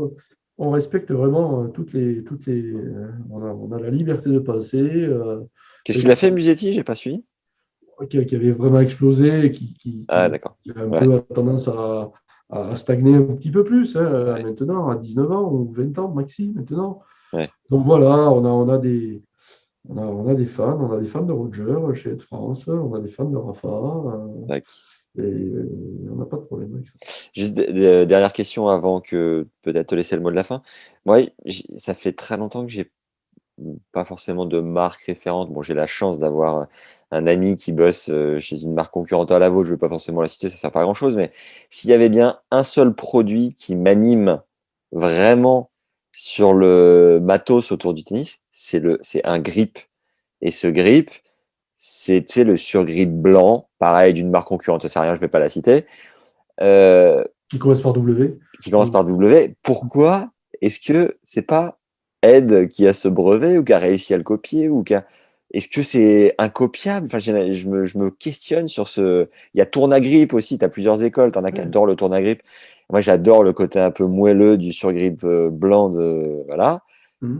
S6: on respecte vraiment on a la liberté de penser.
S5: Qu'est-ce qu'il a fait, Musetti? J'ai pas suivi.
S6: Qui avait vraiment explosé, qui
S5: d'accord.
S6: a un peu tendance à stagner un petit peu plus maintenant, à 19 ans ou 20 ans maxi maintenant.
S5: Ouais.
S6: Donc voilà, on a des fans, on a des fans de Roger chez Aide France, on a des fans de Rafa, et on n'a pas de problème avec ça.
S5: Juste dernière question avant que peut-être te laisser le mot de la fin. Moi, ça fait très longtemps que j'ai pas forcément de marque référente. Bon, j'ai la chance d'avoir un ami qui bosse chez une marque concurrente à la vôtre, je ne vais pas forcément la citer, ça ne sert pas à grand-chose, mais s'il y avait bien un seul produit qui m'anime vraiment sur le matos autour du tennis, c'est un grip. Et ce grip, c'est le surgrip blanc, pareil, d'une marque concurrente, ça ne sert à rien, je ne vais pas la citer.
S6: Qui commence par W.
S5: Qui commence par W. Pourquoi est-ce que c'est pas Ed qui a ce brevet ou qui a réussi à le copier est-ce que c'est incopiable? Enfin, je me questionne sur ce. Il y a Tournagrip aussi, tu as plusieurs écoles, tu en as qui adorent le Tournagrip. Moi, j'adore le côté un peu moelleux du surgrip blanc. Voilà.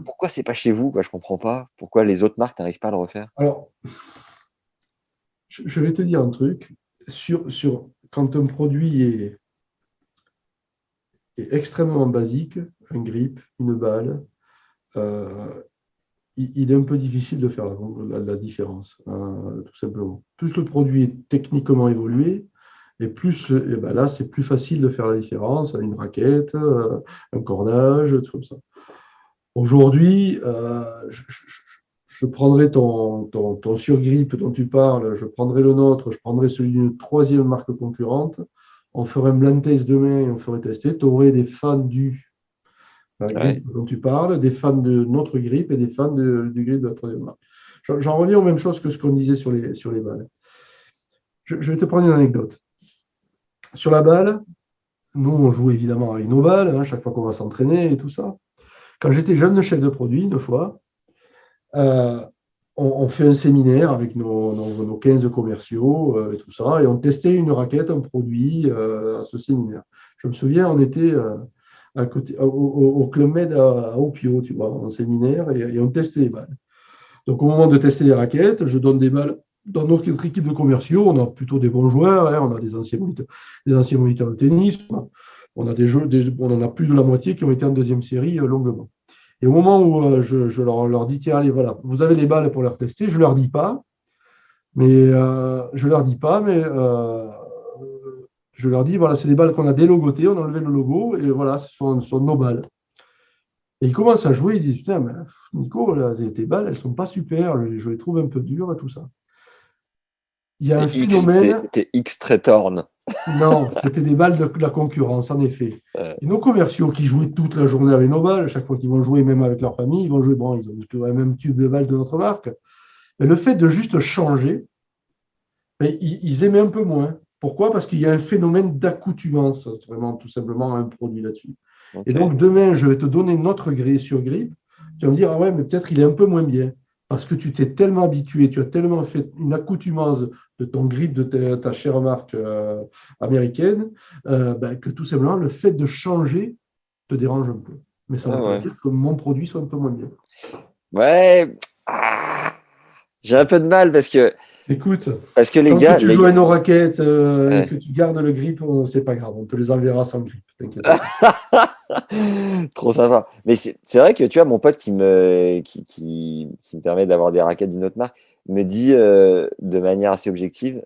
S5: Pourquoi c'est pas chez vous? Je comprends pas. Pourquoi les autres marques n'arrivent pas à le refaire?
S6: Alors, je vais te dire un truc. Quand un produit est extrêmement basique, un grip, une balle, il est un peu difficile de faire la différence, tout simplement. Plus le produit est techniquement évolué, et plus là, c'est plus facile de faire la différence, une raquette, un cordage, tout comme ça. Aujourd'hui, je prendrai ton surgrip dont tu parles, je prendrai le nôtre, je prendrai celui d'une troisième marque concurrente, on ferait un blind test demain et on ferait tester, tu aurais des fans du grip dont tu parles, des fans de notre grip et des fans du grip de la troisième marque. J'en reviens aux mêmes choses que ce qu'on disait sur les balles. Je vais te prendre une anecdote. Sur la balle, nous, on joue évidemment avec nos balles, chaque fois qu'on va s'entraîner et tout ça. Quand j'étais jeune chef de produit, une fois, on fait un séminaire avec nos 15 commerciaux et tout ça, et on testait une raquette, un produit à ce séminaire. Je me souviens, on était à côté, au Club Med à Opio, tu vois, en séminaire, et on testait les balles. Donc au moment de tester les raquettes, je donne des balles. Dans notre équipe de commerciaux, on a plutôt des bons joueurs, on a des anciens moniteurs de tennis, on en a plus de la moitié qui ont été en deuxième série longuement. Et au moment où je leur dis, tiens, allez, voilà, vous avez les balles pour leur tester, je ne leur dis pas, mais je leur dis, voilà, c'est des balles qu'on a délogotées, on a enlevé le logo, et voilà, ce sont nos balles. Et ils commencent à jouer, ils disent, putain, mais Nico, là, tes balles, elles ne sont pas super, je les trouve un peu dures et tout ça. Il y a un phénomène.
S5: T'es X-Tretorn.
S6: Non, c'était des balles de la concurrence, en effet. Et nos commerciaux qui jouaient toute la journée avec nos balles, chaque fois qu'ils vont jouer, même avec leur famille, ils vont jouer, bon, ils ont toujours le même tube de balles de notre marque. Mais le fait de juste changer, ils aimaient un peu moins. Pourquoi? Parce qu'il y a un phénomène d'accoutumance, vraiment, tout simplement, à un produit là-dessus. Okay. Et donc, demain, je vais te donner notre surgrip. Tu vas me dire, ah ouais, mais peut-être il est un peu moins bien. Parce que tu t'es tellement habitué, tu as tellement fait une accoutumance de ton grip de ta chère marque américaine, que tout simplement, le fait de changer te dérange un peu. Mais ça ne veut pas dire que mon produit soit un peu moins bien.
S5: Ouais, j'ai un peu de mal parce que.
S6: Écoute,
S5: parce que les gars.
S6: Si tu joues à nos raquettes et que tu gardes le grip, c'est pas grave, on te les enverra sans grip. T'inquiète pas.
S5: Trop sympa. Mais c'est vrai que tu vois, mon pote qui me permet d'avoir des raquettes d'une autre marque me dit de manière assez objective,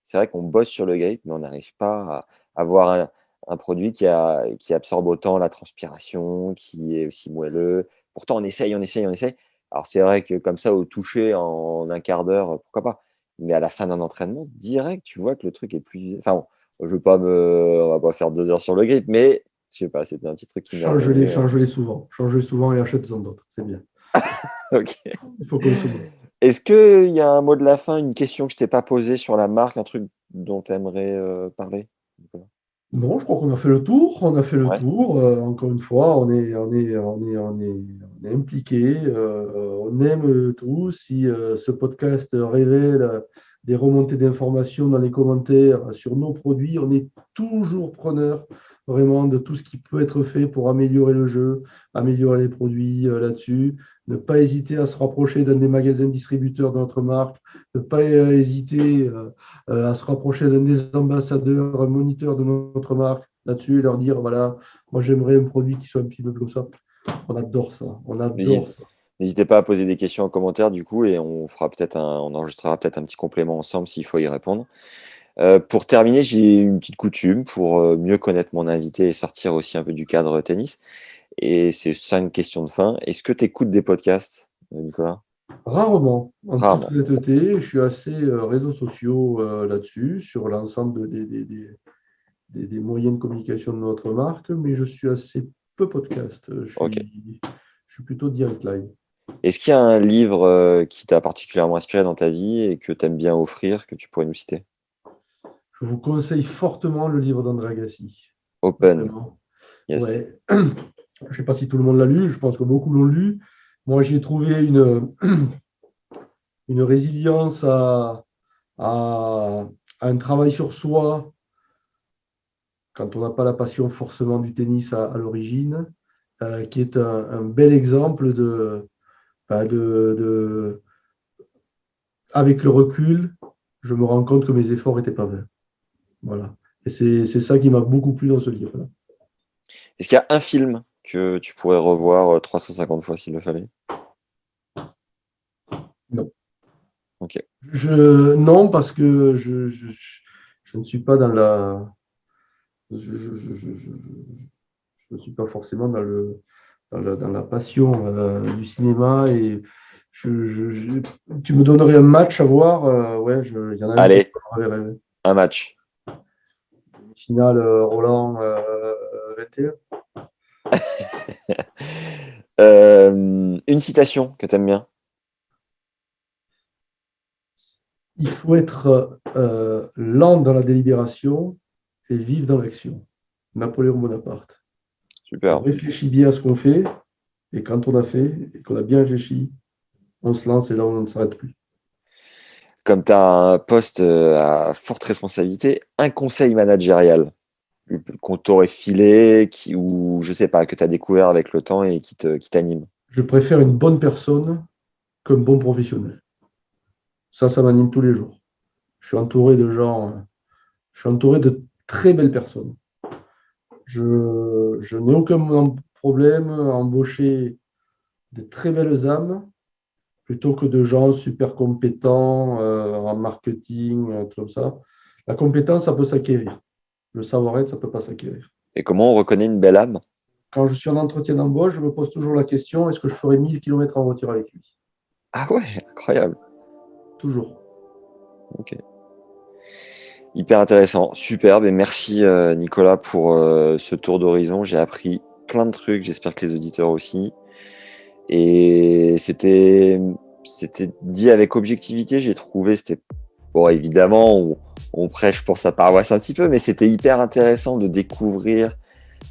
S5: c'est vrai qu'on bosse sur le grip, mais on n'arrive pas à avoir un produit qui absorbe autant la transpiration, qui est aussi moelleux. Pourtant, on essaye. Alors, c'est vrai que comme ça, au toucher, en un quart d'heure, pourquoi pas. Mais à la fin d'un entraînement, direct, tu vois que le truc est plus… Enfin, bon, on va pas faire 2 heures sur le grip, mais je sais pas, c'était un petit truc qui m'a…
S6: Change-les souvent et achète-en d'autres, c'est bien.
S5: Ok.
S6: Il faut qu'on se voit.
S5: Est-ce qu'il y a un mot de la fin, une question que je t'ai pas posée sur la marque, un truc dont tu aimerais parler?
S6: Non, je crois qu'on a fait le tour. Encore une fois, on est impliqués. On aime tout. Si ce podcast révèle des remontées d'informations dans les commentaires sur nos produits, on est toujours preneur vraiment de tout ce qui peut être fait pour améliorer le jeu, améliorer les produits là-dessus. Ne pas hésiter à se rapprocher d'un des magasins distributeurs de notre marque, ne pas hésiter à se rapprocher d'un des ambassadeurs, un moniteur de notre marque là-dessus et leur dire, voilà, moi j'aimerais un produit qui soit un petit peu comme ça. On adore ça. On adore ça.
S5: N'hésitez pas à poser des questions en commentaire du coup et on enregistrera peut-être un petit complément ensemble s'il faut y répondre. Pour terminer, j'ai une petite coutume pour mieux connaître mon invité et sortir aussi un peu du cadre tennis. Et c'est 5 questions de fin. Est-ce que tu écoutes des podcasts, Nicolas?
S6: Rarement, en
S5: Rarement.
S6: toute honnêteté, je suis assez réseaux sociaux là-dessus, sur l'ensemble des moyens de communication de notre marque, mais je suis assez peu podcast.
S5: Ok.
S6: Je suis plutôt direct live.
S5: Est-ce qu'il y a un livre qui t'a particulièrement inspiré dans ta vie et que tu aimes bien offrir, que tu pourrais nous citer?
S6: Je vous conseille fortement le livre d'André Agassi.
S5: Open,
S6: Vraiment.
S5: yes.
S6: Ouais. Je ne sais pas si tout le monde l'a lu, je pense que beaucoup l'ont lu. Moi, j'ai trouvé une résilience à un travail sur soi quand on n'a pas la passion forcément du tennis à l'origine, qui est un bel exemple avec le recul, je me rends compte que mes efforts n'étaient pas vains. Voilà. Et c'est ça qui m'a beaucoup plu dans ce livre-là.
S5: Est-ce qu'il y a un film que tu pourrais revoir 350 fois s'il le fallait?
S6: Non.
S5: Ok.
S6: Non, parce que je ne suis pas dans la... Je ne suis pas forcément dans la passion du cinéma et tu me donnerais un match à voir, ouais, il y en a un.
S5: Allez,
S6: que je reverrai.
S5: un match.
S6: Finale Roland 21.
S5: Une citation que tu aimes bien?
S6: Il faut être lent dans la délibération et vif dans l'action. Napoléon Bonaparte.
S5: Super.
S6: On réfléchit bien à ce qu'on fait et quand on a fait et qu'on a bien réfléchi, on se lance et là on ne s'arrête plus.
S5: Comme tu as un poste à forte responsabilité, un conseil managérial qu'on t'aurait filé ou je sais pas, que tu as découvert avec le temps et qui t'anime?
S6: Je préfère une bonne personne qu'un bon professionnel. Ça m'anime tous les jours. Je suis entouré de gens, je suis entouré de très belles personnes. Je n'ai aucun problème à embaucher de très belles âmes plutôt que de gens super compétents en marketing, tout comme ça. La compétence, ça peut s'acquérir. Le savoir-être, ça ne peut pas s'acquérir.
S5: Et comment on reconnaît une belle âme?
S6: Quand je suis en entretien d'embauche, je me pose toujours la question, est-ce que je ferai 1000 km en voiture avec lui?
S5: Ah ouais, incroyable.
S6: Toujours.
S5: Ok. Hyper intéressant, superbe et merci Nicolas pour ce tour d'horizon. J'ai appris plein de trucs, j'espère que les auditeurs aussi. Et c'était dit avec objectivité, j'ai trouvé, bon évidemment on prêche pour sa paroisse un petit peu, mais c'était hyper intéressant de découvrir,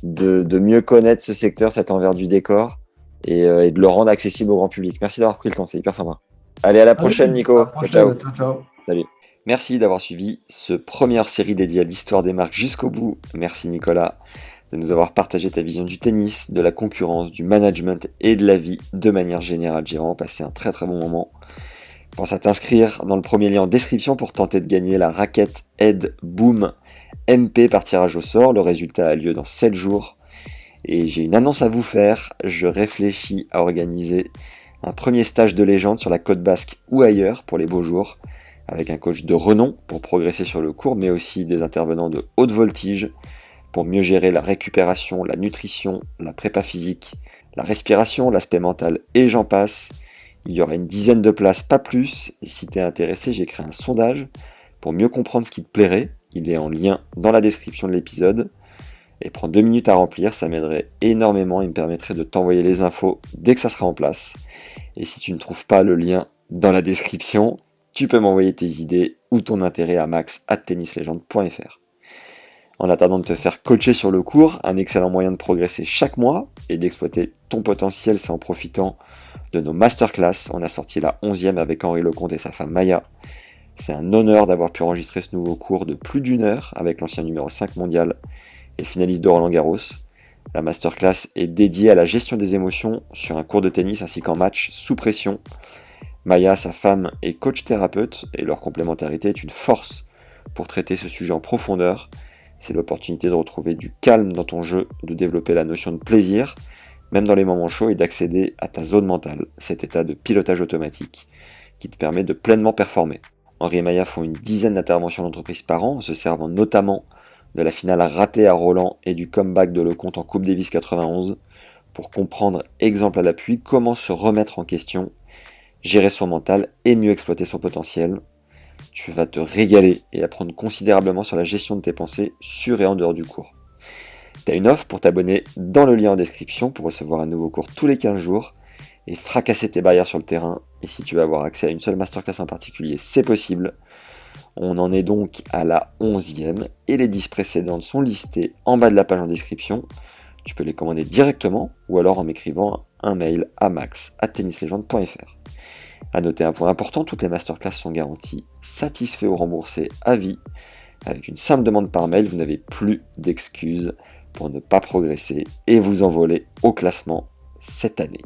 S5: de mieux connaître ce secteur, cet envers du décor et de le rendre accessible au grand public. Merci d'avoir pris le temps, c'est hyper sympa. Allez, à la prochaine Nico.
S6: À la prochaine. Ciao.
S5: Salut. Merci d'avoir suivi ce première série dédiée à l'histoire des marques jusqu'au bout. Merci Nicolas de nous avoir partagé ta vision du tennis, de la concurrence, du management et de la vie de manière générale. J'ai vraiment passé un très très bon moment. Pense à t'inscrire dans le premier lien en description pour tenter de gagner la raquette Ed Boom MP par tirage au sort. Le résultat a lieu dans 7 jours. Et j'ai une annonce à vous faire. Je réfléchis à organiser un premier stage de légende sur la côte basque ou ailleurs pour les beaux jours, avec un coach de renom pour progresser sur le court, mais aussi des intervenants de haute voltige pour mieux gérer la récupération, la nutrition, la prépa physique, la respiration, l'aspect mental et j'en passe. Il y aura une dizaine de places, pas plus, et si tu es intéressé, j'ai créé un sondage pour mieux comprendre ce qui te plairait. Il est en lien dans la description de l'épisode. Et prends 2 minutes à remplir, ça m'aiderait énormément et me permettrait de t'envoyer les infos dès que ça sera en place. Et si tu ne trouves pas le lien dans la description, tu peux m'envoyer tes idées ou ton intérêt à max@tennislegende.fr. En attendant de te faire coacher sur le court, un excellent moyen de progresser chaque mois et d'exploiter ton potentiel, c'est en profitant de nos masterclass. On a sorti la 11e avec Henri Lecomte et sa femme Maya. C'est un honneur d'avoir pu enregistrer ce nouveau cours de plus d'1 heure avec l'ancien numéro 5 mondial et finaliste de Roland Garros. La masterclass est dédiée à la gestion des émotions sur un cours de tennis ainsi qu'en match sous pression. Maya, sa femme, est coach thérapeute et leur complémentarité est une force pour traiter ce sujet en profondeur. C'est l'opportunité de retrouver du calme dans ton jeu, de développer la notion de plaisir, même dans les moments chauds, et d'accéder à ta zone mentale, cet état de pilotage automatique qui te permet de pleinement performer. Henri et Maya font une dizaine d'interventions d'entreprise par an, en se servant notamment de la finale ratée à Roland et du comeback de Lecomte en Coupe Davis 91, pour comprendre, exemple à l'appui, comment se remettre en question, gérer son mental et mieux exploiter son potentiel. Tu vas te régaler et apprendre considérablement sur la gestion de tes pensées sur et en dehors du cours. Tu as une offre pour t'abonner dans le lien en description pour recevoir un nouveau cours tous les 15 jours et fracasser tes barrières sur le terrain. Et si tu veux avoir accès à une seule masterclass en particulier, c'est possible. On en est donc à la 11e et les 10 précédentes sont listées en bas de la page en description. Tu peux les commander directement ou alors en m'écrivant un mail à max@tennislegende.fr. A noter un point important, toutes les masterclass sont garanties satisfaits ou remboursés à vie. Avec une simple demande par mail, vous n'avez plus d'excuses pour ne pas progresser et vous envoler au classement cette année.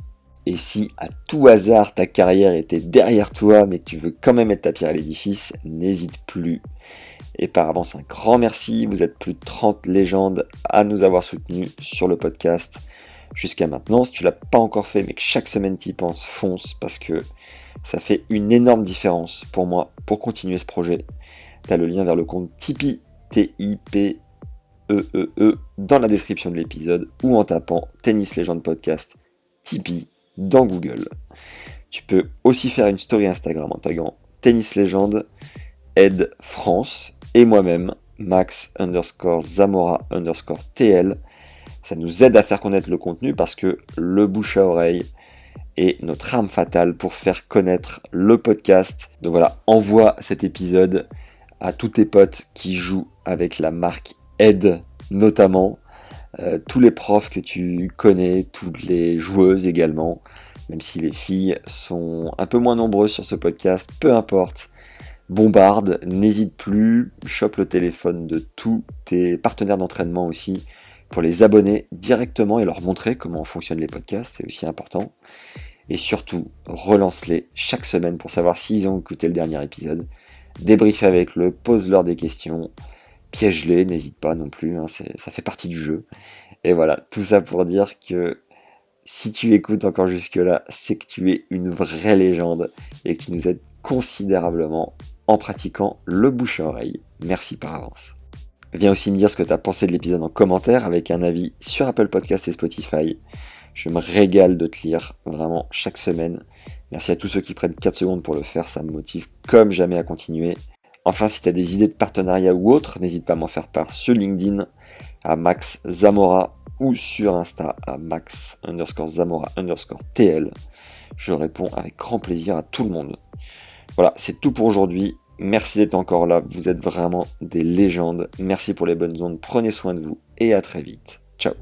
S5: Et si à tout hasard ta carrière était derrière toi mais que tu veux quand même mettre ta pierre à l'édifice, n'hésite plus. Et par avance un grand merci, vous êtes plus de 30 légendes à nous avoir soutenus sur le podcast jusqu'à maintenant. Si tu l'as pas encore fait mais que chaque semaine t'y penses, fonce parce que ça fait une énorme différence pour moi pour continuer ce projet. Tu as le lien vers le compte Tipeee, T-I-P-E-E-E, dans la description de l'épisode ou en tapant Tennis Legend Podcast Tipeee dans Google. Tu peux aussi faire une story Instagram en taguant Tennis Legend, Ed France et moi-même, Max_Zamora_TL. Ça nous aide à faire connaître le contenu parce que le bouche à oreille est notre arme fatale pour faire connaître le podcast. Donc voilà, envoie cet épisode à tous tes potes qui jouent avec la marque Ed notamment, tous les profs que tu connais, toutes les joueuses également, même si les filles sont un peu moins nombreuses sur ce podcast, peu importe, bombarde, n'hésite plus, chope le téléphone de tous tes partenaires d'entraînement aussi, pour les abonner directement et leur montrer comment fonctionnent les podcasts, c'est aussi important. Et surtout, relance-les chaque semaine pour savoir s'ils ont écouté le dernier épisode. Débrief avec eux, pose-leur des questions, piège-les, n'hésite pas non plus, hein, ça fait partie du jeu. Et voilà, tout ça pour dire que si tu écoutes encore jusque-là, c'est que tu es une vraie légende et que tu nous aides considérablement en pratiquant le bouche à oreille. Merci par avance. Viens aussi me dire ce que tu as pensé de l'épisode en commentaire avec un avis sur Apple Podcasts et Spotify. Je me régale de te lire vraiment chaque semaine. Merci à tous ceux qui prennent 4 secondes pour le faire, ça me motive comme jamais à continuer. Enfin, si tu as des idées de partenariat ou autres, n'hésite pas à m'en faire part sur LinkedIn à Max Zamora ou sur Insta à Max_Zamora_TL. Je réponds avec grand plaisir à tout le monde. Voilà, c'est tout pour aujourd'hui. Merci d'être encore là, vous êtes vraiment des légendes. Merci pour les bonnes ondes, prenez soin de vous et à très vite. Ciao.